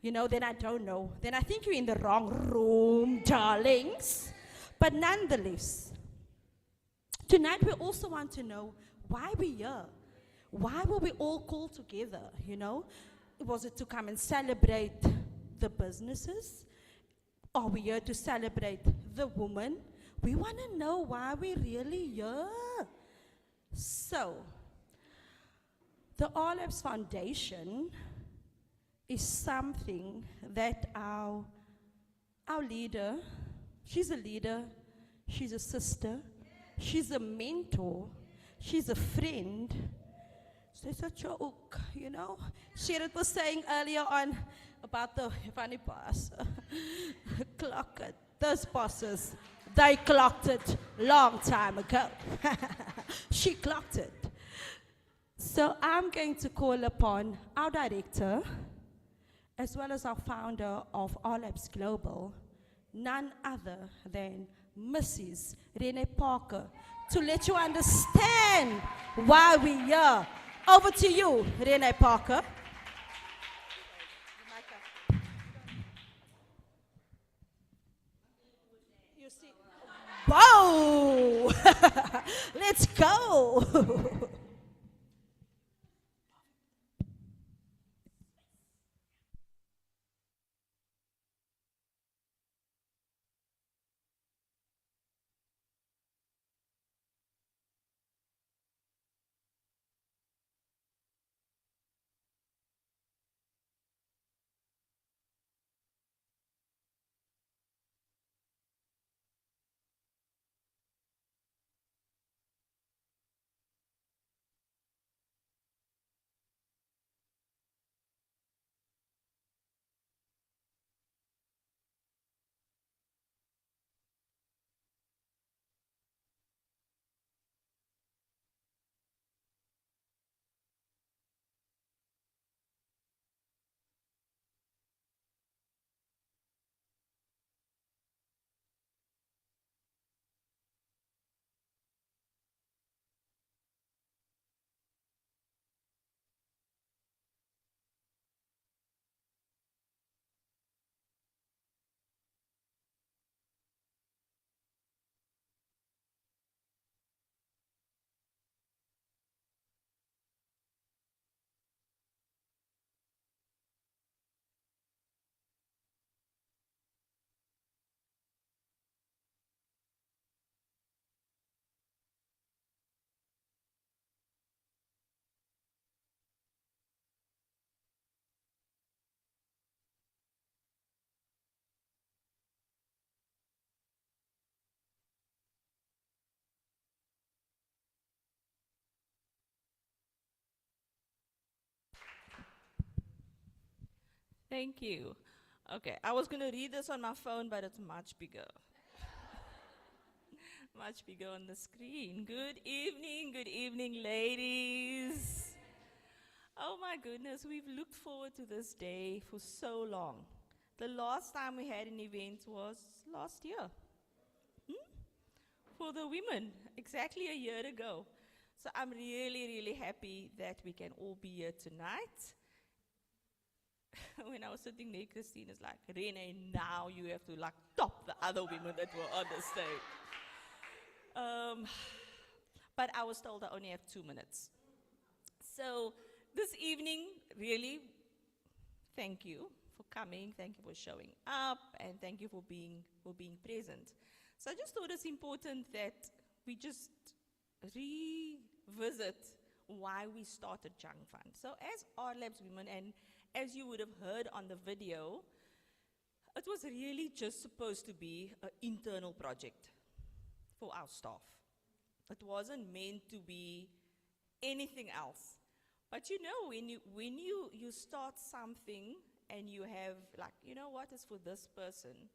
then I don't know. Then I think you're in the wrong room, darlings. But nonetheless, tonight we also want to know why we're here. Why were we all called together, Was it to come and celebrate the businesses? Are we here to celebrate the woman? We want to know why we're really here. So, the RLabs Foundation is something that our leader, she's a leader, she's a sister, she's a mentor, she's a friend. She's such a ook, you know. Sherrit was saying earlier on about the funny boss. Clock it. Those bosses, they clocked it long time ago. She clocked it. So I'm going to call upon our director, as well as our founder of RLabs Global, none other than Mrs. Renee Parker, to let you understand why we're here. Over to you, Renee Parker. You see, whoa! Let's go. Thank you. Okay, I was going to read this on my phone, but it's much bigger. Much bigger on the screen. Good evening, ladies. Oh my goodness, we've looked forward to this day for so long. The last time we had an event was last year. For the women, exactly a year ago. So I'm really happy that we can all be here tonight. When I was sitting there, Christine is like, Renee, now you have to like top the other women that were on the stage. But I was told I only have 2 minutes. So this evening, really, thank you for coming, thank you for showing up, and thank you for being present. So I just thought it's important that we just revisit why we started Young Fund. So as RLabs women, and as you would have heard on the video, it was really just supposed to be an internal project for our staff. It wasn't meant to be anything else. But you know, when you start something and you have like, you know what is for this person,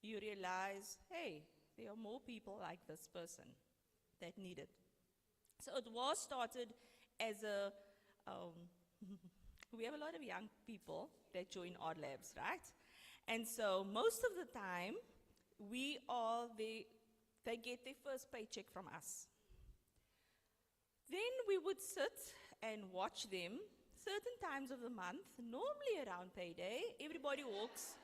you realize, hey, there are more people like this person that need it. So it was started as a, we have a lot of young people that join RLabs, right? And so most of the time, they get their first paycheck from us. Then we would sit and watch them certain times of the month, normally around payday. Everybody walks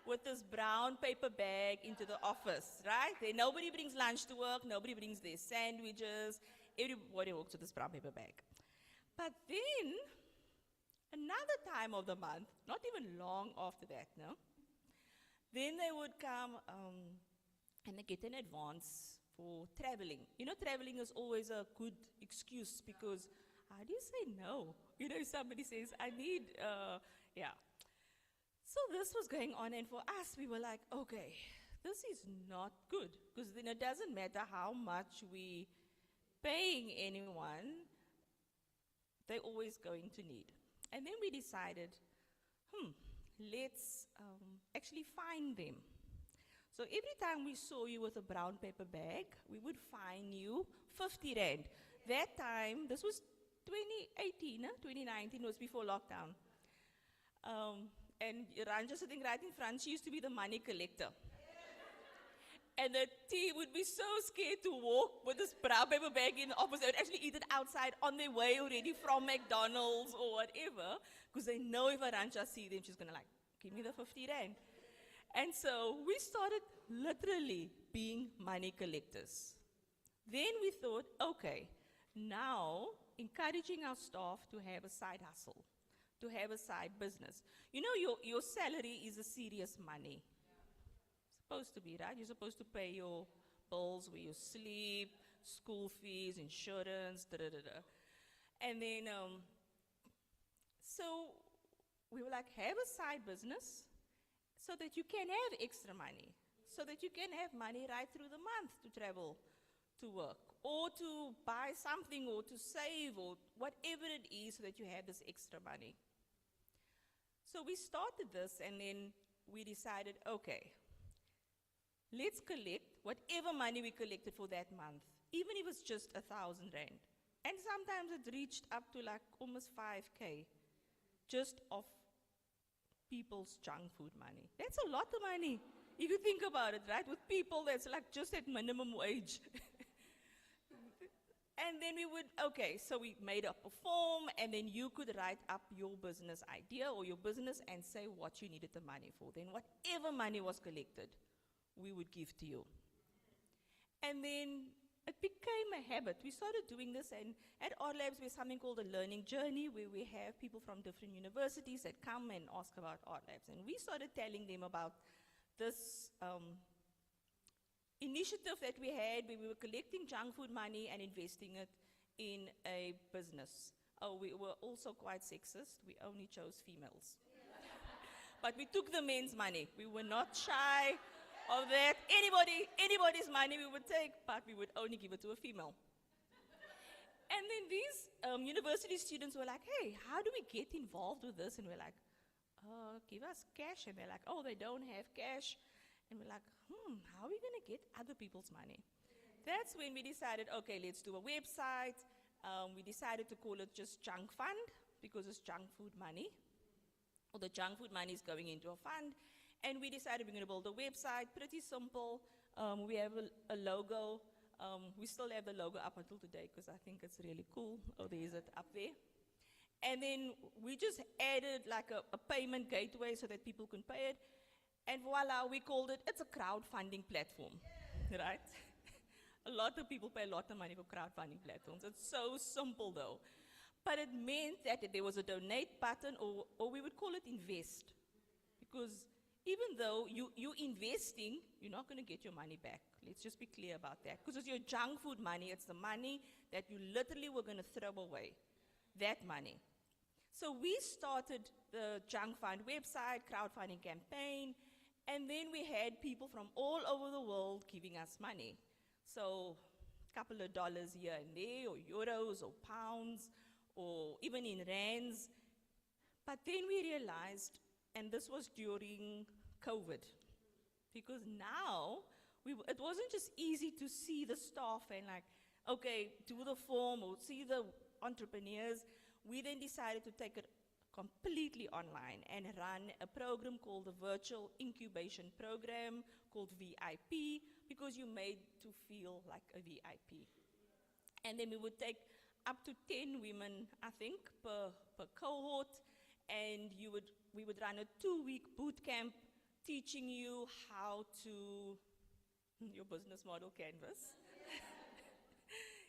with this brown paper bag into the office, right? Nobody brings lunch to work, nobody brings their sandwiches, everybody walks with this brown paper bag. But then, another time of the month, not even long after that, no? Then they would come and they get an advance for traveling. You know, traveling is always a good excuse because how do you say no? You know, if somebody says, I need, yeah. So this was going on, and for us, we were like, okay, this is not good, because then it doesn't matter how much we paying anyone, they're always going to need. And then we decided, let's actually find them. So every time we saw you with a brown paper bag, we would fine you 50 Rand. That time, this was 2018, 2019, was before lockdown. And Ranja sitting right in front, she used to be the money collector. And the team would be so scared to walk with this brown paper bag in the office. They would actually eat it outside on their way already from McDonald's or whatever, because they know if Aranja see them, she's going to like, give me the 50 Rand. And so we started literally being money collectors. Then we thought, okay, now encouraging our staff to have a side hustle, to have a side business. You know, your salary is a serious money. Supposed to be, right? You're supposed to pay your bills where you sleep, school fees, insurance, da-da-da-da. And then, so we were like, have a side business so that you can have extra money, so that you can have money right through the month to travel to work, or to buy something, or to save, or whatever it is, so that you have this extra money. So we started this, and then we decided, okay, let's collect whatever money we collected for that month, even if it's just 1,000 Rand. And sometimes it reached up to like almost 5K just of people's junk food money. That's a lot of money, if you think about it, right? With people, that's like just at minimum wage. And then we would, okay, so we made up a form, and then you could write up your business idea or your business and say what you needed the money for. Then whatever money was collected, we would give to you. And then it became a habit. We started doing this, and at RLabs, we have something called a learning journey, where we have people from different universities that come and ask about RLabs. And we started telling them about this initiative that we had, where we were collecting junk food money and investing it in a business. Oh, we were also quite sexist. We only chose females. But we took the men's money. We were not shy of that. Anybody's money we would take, but we would only give it to a female. And then these university students were like, hey, how do we get involved with this? And we're like, give us cash. And they're like, oh, they don't have cash. And we're like, how are we going to get other people's money? That's when we decided, okay, let's do a website. We decided to call it just Junk Fund, because it's junk food money. Or the junk food money is going into a fund. And we decided we're going to build a website, pretty simple. We have a logo. We still have the logo up until today, because I think it's really cool. Oh, there is it up there. And then we just added like a payment gateway so that people can pay it. And voila, we called it, it's a crowdfunding platform, right? A lot of people pay a lot of money for crowdfunding platforms. It's so simple though. But it meant that there was a donate button, or we would call it invest. Because even though you're investing, you're not going to get your money back. Let's just be clear about that. Because it's your junk food money. It's the money that you literally were going to throw away, that money. So we started the Junk Fund website, crowdfunding campaign, and then we had people from all over the world giving us money. So a couple of dollars here and there, or euros, or pounds, or even in rands. But then we realized, and this was during COVID, because now it wasn't just easy to see the staff and like, okay, do the form or see the entrepreneurs. We then decided to take it completely online and run a program called the Virtual Incubation Program, called VIP, because you're made to feel like a VIP. And then we would take up to 10 women, I think, per cohort, and we would run a 2-week boot camp teaching you how to, your business model canvas,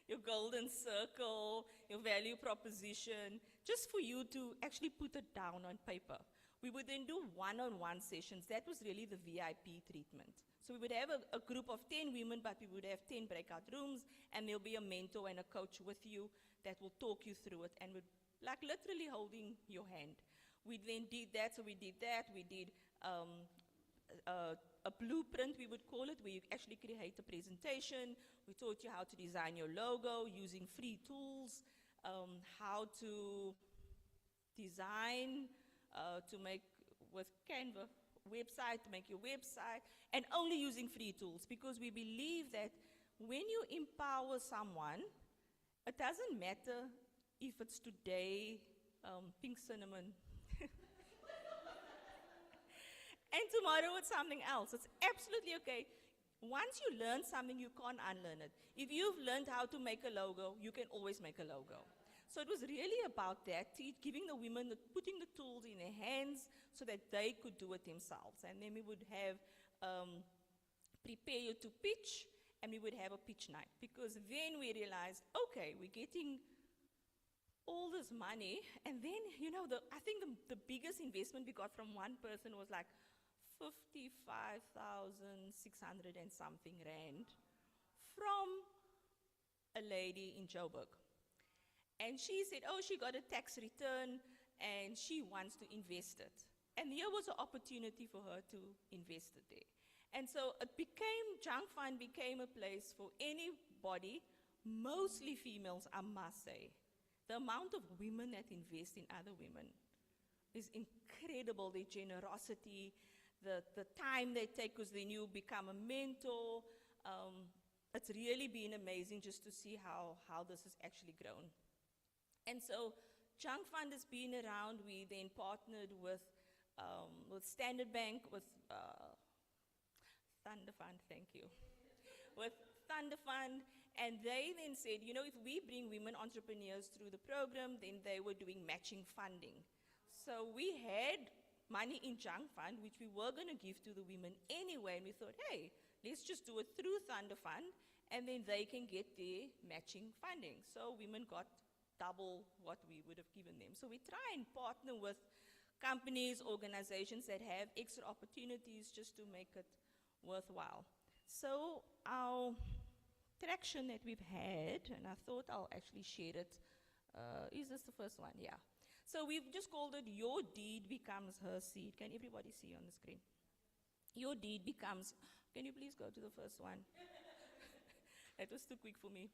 your golden circle, your value proposition, just for you to actually put it down on paper. We would then do one-on-one sessions. That was really the VIP treatment. So we would have a group of 10 women, but we would have 10 breakout rooms, and there'll be a mentor and a coach with you that will talk you through it and would like literally holding your hand. We then did that, so we did that. We did a blueprint, we would call it, where you actually create a presentation. We taught you how to design your logo using free tools, how to design, to make with Canva website, to make your website, and only using free tools, because we believe that when you empower someone, it doesn't matter if it's today pink cinnamon and tomorrow it's something else. It's absolutely okay. Once you learn something, you can't unlearn it. If you've learned how to make a logo, you can always make a logo. So it was really about that, giving the women, putting the tools in their hands so that they could do it themselves. And then we would have prepare you to pitch, and we would have a pitch night. Because then we realized, okay, we're getting all this money, and then, I think the biggest investment we got from one person was like 55,600 and something rand from a lady in Joburg. And she said, oh, she got a tax return and she wants to invest it. And here was an opportunity for her to invest it there. And so Junk Fund became a place for anybody, mostly females, I must say. The amount of women that invest in other women is incredible, their generosity, the time they take, because then you become a mentor. It's really been amazing just to see how this has actually grown. And so Junk Fund has been around. We then partnered with Standard Bank, with Thunder Fund, thank you. With Thunder Fund, and they then said, if we bring women entrepreneurs through the program, then they were doing matching funding. So we had money in Junk Fund, which we were going to give to the women anyway, and we thought, hey, let's just do it through Thunder Fund, and then they can get their matching funding. So women got double what we would have given them. So we try and partner with companies, organizations that have extra opportunities just to make it worthwhile. So our traction that we've had, and I thought I'll actually share it. Is this the first one? Yeah. So we've just called it Your Deed Becomes Her Seed. Can everybody see on the screen? Your deed becomes, can you please go to the first one? That was too quick for me.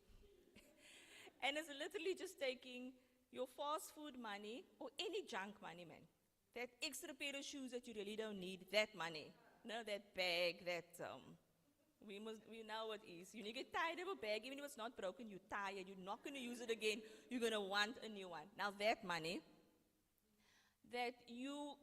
And it's literally just taking your fast food money or any junk money, man. That extra pair of shoes that you really don't need, that money. No, that bag, that, we know what it is. You get tired of a bag, even if it's not broken, you're tired, you're not going to use it again, you're going to want a new one. Now that money that you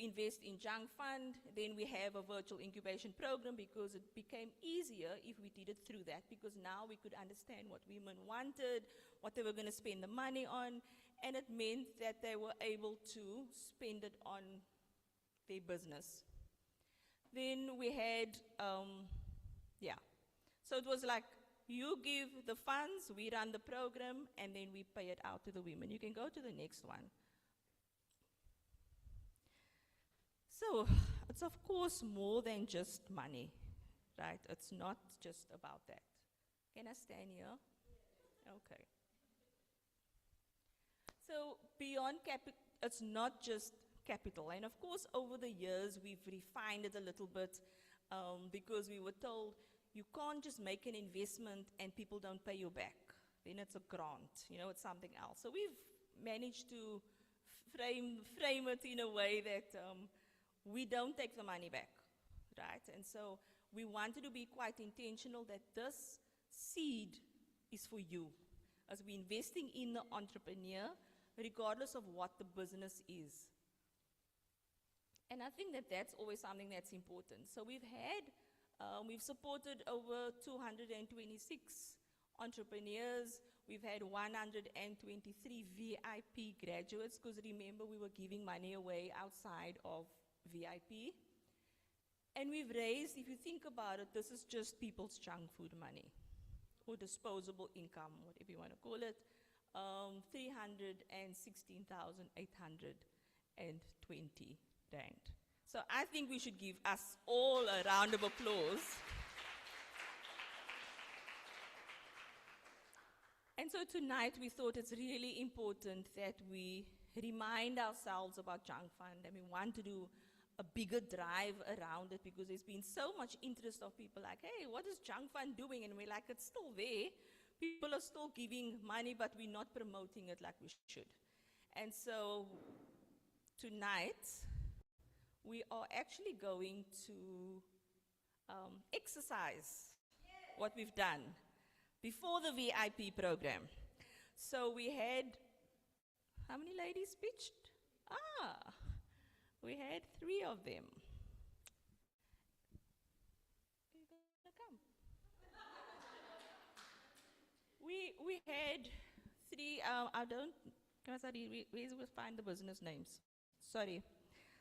invest in Junk Fund, then we have a virtual incubation program, because it became easier if we did it through that, because now we could understand what women wanted, what they were going to spend the money on, and it meant that they were able to spend it on their business. Then we had, so it was like, you give the funds, we run the program, and then we pay it out to the women. You can go to the next one. So it's of course more than just money, right? It's not just about that. Can I stand here? Okay. So beyond capital, it's not just capital. And of course, over the years, we've refined it a little bit, because we were told you can't just make an investment and people don't pay you back. Then it's a grant, it's something else. So we've managed to frame it in a way that we don't take the money back, right? And so we wanted to be quite intentional that this seed is for you, as we're investing in the entrepreneur, regardless of what the business is. And I think that that's always something that's important. So we've supported over 226 entrepreneurs. We've had 123 VIP graduates, because remember, we were giving money away outside of VIP. And we've raised, if you think about it, this is just people's junk food money, or disposable income, whatever you want to call it, 316,800. rand. So I think we should give us all a round of applause. And so tonight we thought it's really important that we remind ourselves about Junk Fund, and we want to do a bigger drive around it because there's been so much interest of people like, hey, what is Junk Fund doing? And we're like, it's still there. People are still giving money, but we're not promoting it like we should. And so tonight, we are actually going to exercise what we've done before the VIP program. So we had, how many ladies pitched? We had 3 of them. Are you gonna come? We had 3, I don't, where's we find the business names? Sorry.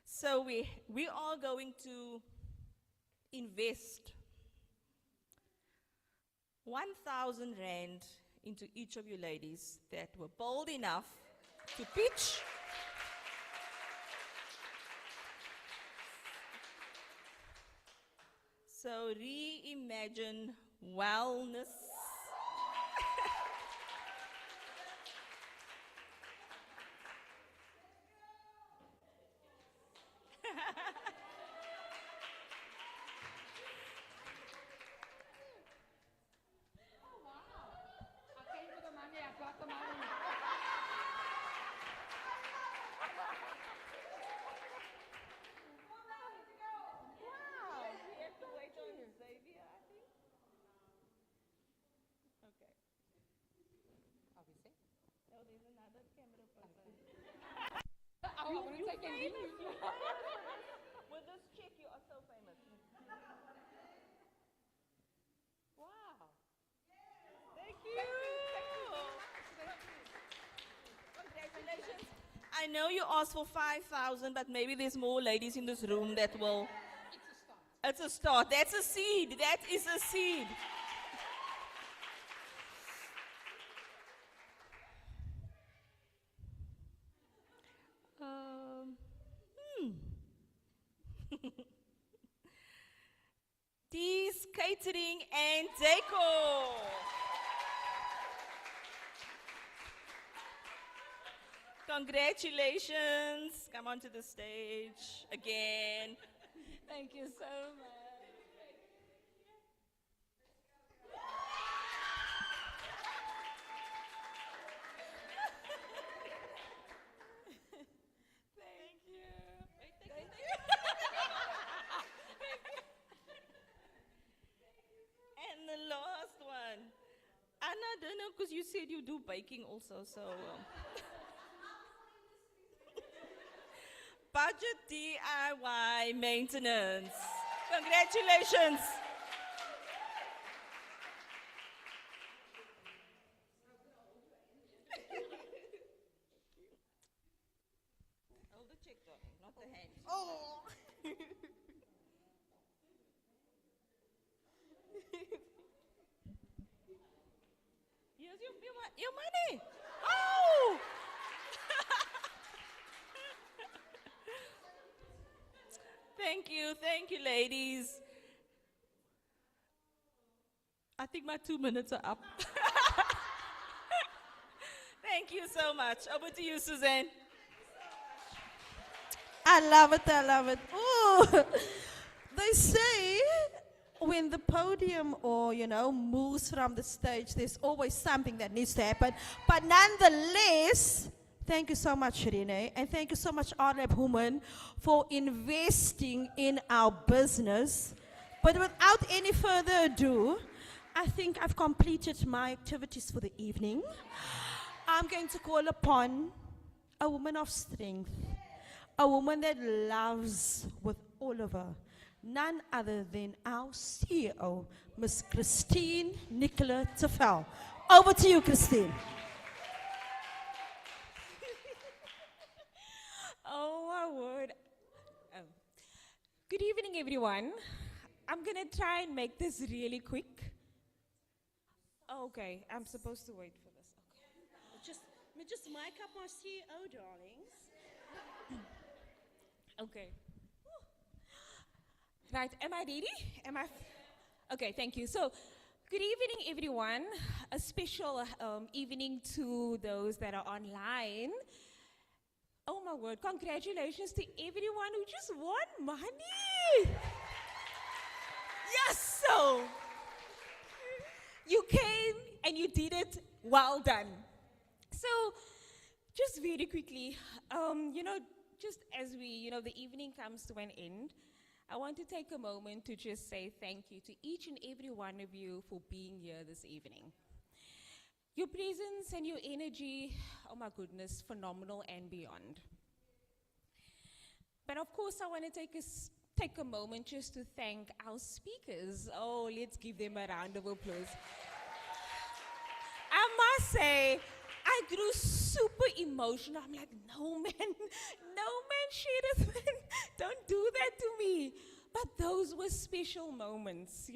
So we are going to invest 1,000 rand into each of you ladies that were bold enough to pitch. So reimagine wellness. With this check, you are so famous. Wow. Thank you. Congratulations. I know you asked for 5,000, but maybe there's more ladies in this room that will. It's a start. That's a seed. That is a seed. D's Catering and Decor. Congratulations. Come onto the stage again. Thank you so much. Thank you. Thank you. And the last one. Anna, I don't know, because you said you do baking also, so. Budget DIY maintenance. Congratulations. Hold the check, darling, not the hand. Oh! Here's your money. Oh! Thank you, ladies. I think my 2 minutes are up. Thank you so much. Over to you, Suzanne. I love it, I love it. Ooh. They say when the podium or, moves from the stage, there's always something that needs to happen. But nonetheless, thank you so much, Renee, and thank you so much, RLab women, for investing in our business. But without any further ado, I think I've completed my activities for the evening. I'm going to call upon a woman of strength, a woman that loves with all of her, none other than our CEO, Miss Christine Nicola Tafel. Over to you, Christine. Oh, my word. Good evening, everyone. I'm going to try and make this really quick. Okay, I'm supposed to wait for this. Okay. Just mic up our CEO, darlings. Okay. Right, am I ready? Okay, thank you. So, good evening, everyone. A special evening to those that are online. Oh my word, congratulations to everyone who just won money. Yes, so you came and you did it. Well done. So, just very quickly, just as the evening comes to an end, I want to take a moment to just say thank you to each and every one of you for being here this evening. Your presence and your energy, oh my goodness, phenomenal and beyond. But of course, I want to take a moment just to thank our speakers. Oh, let's give them a round of applause. I must say, I grew super emotional. I'm like, no man, Sherith, man, don't do that to me. But those were special moments,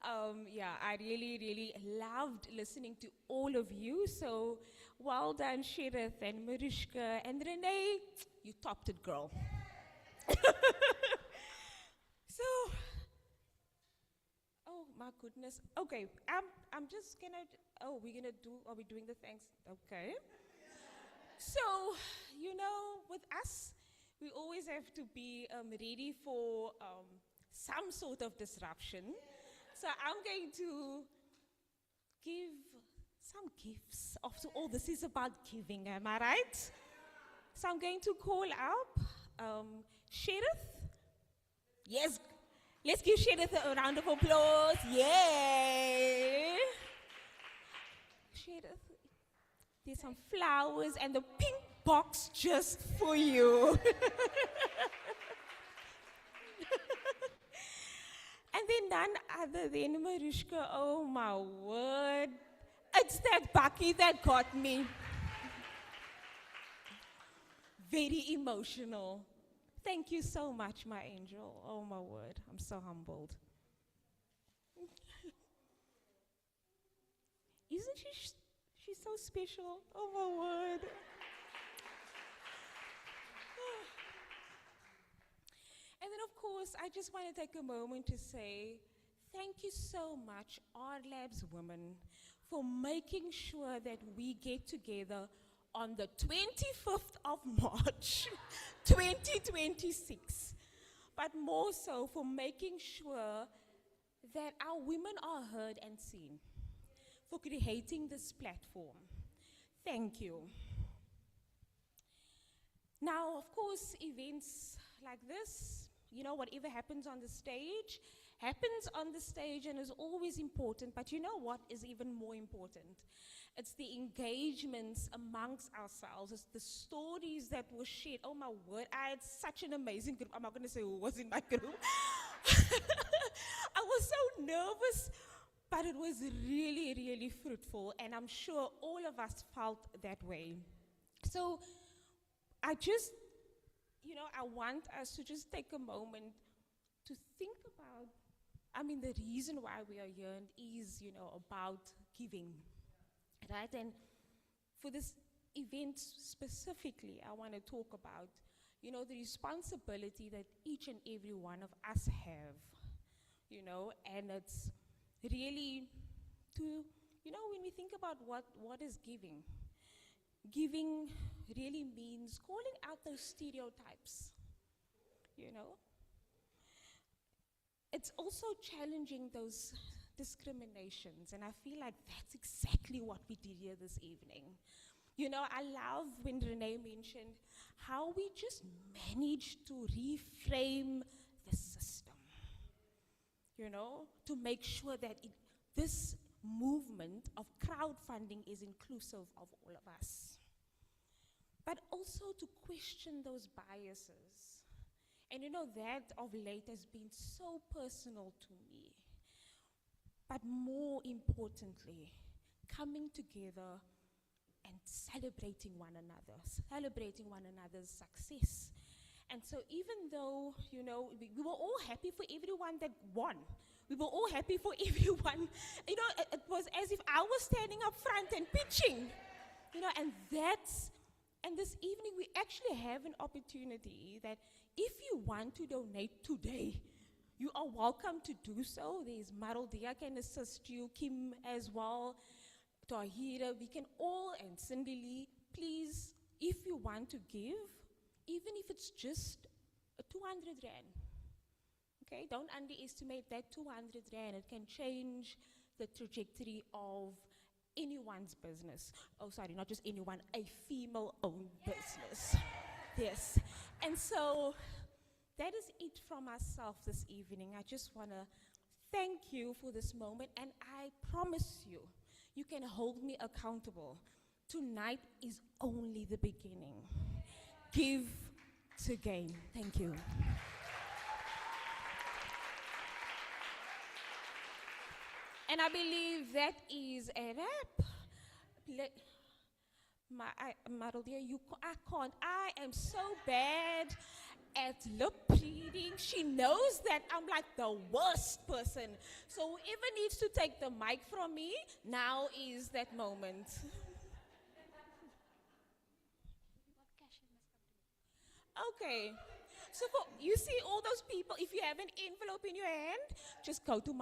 I really, really loved listening to all of you. So well done, Sherith and Mariska and Renee. You topped it, girl. So, oh my goodness. Okay, I'm just gonna, are we doing the thanks? Okay. So, with us, we always have to be ready for some sort of disruption. So I'm going to give some gifts. After all, this is about giving, am I right? So I'm going to call up Sherith. Yes, let's give Sherith a round of applause. Yay! Sherith, there's some flowers and the pink box just for you. And then none other than Mariska. Oh my word. It's that Bucky that got me. Very emotional. Thank you so much, my angel. Oh my word. I'm so humbled. Isn't she's so special? Oh my word. And then, of course, I just want to take a moment to say thank you so much, RLabs women, for making sure that we get together on the 25th of March, 2026. But more so for making sure that our women are heard and seen, for creating this platform. Thank you. Now, of course, events like this, whatever happens on the stage and is always important, but you know what is even more important? It's the engagements amongst ourselves. It's the stories that were shared. Oh my word, I had such an amazing group. I'm not going to say who was in my group. I was so nervous, but it was really, really fruitful, and I'm sure all of us felt that way. So I want us to just take a moment to think about, the reason why we are here is, about giving, right? And for this event specifically, I want to talk about, the responsibility that each and every one of us have, and it's really to, when we think about what is giving really means calling out those stereotypes, It's also challenging those discriminations, and I feel like that's exactly what we did here this evening. I love when Renee mentioned how we just managed to reframe the system, to make sure that this movement of crowdfunding is inclusive of all of us. But also to question those biases. And that of late has been so personal to me. But more importantly, coming together and celebrating one another's success. And so even though, we were all happy for everyone that won. We were all happy for everyone. It was as if I was standing up front and pitching. And that's And this evening, we actually have an opportunity that if you want to donate today, you are welcome to do so. There's Marildia can assist you, Kim as well, Tahira, we can all, and Cindy Lee. Please, if you want to give, even if it's just 200 Rand, okay? Don't underestimate that 200 Rand. It can change the trajectory of anyone's business. Oh, sorry, not just anyone, a female-owned business. Yes. And so that is it from myself this evening. I just want to thank you for this moment, and I promise you, you can hold me accountable. Tonight is only the beginning. Give to gain. Thank you. And I believe that is a wrap. Marildia, I can't. I am so bad at lip reading. She knows that I'm like the worst person. So whoever needs to take the mic from me, now is that moment. Okay. So you see all those people, if you have an envelope in your hand, just go to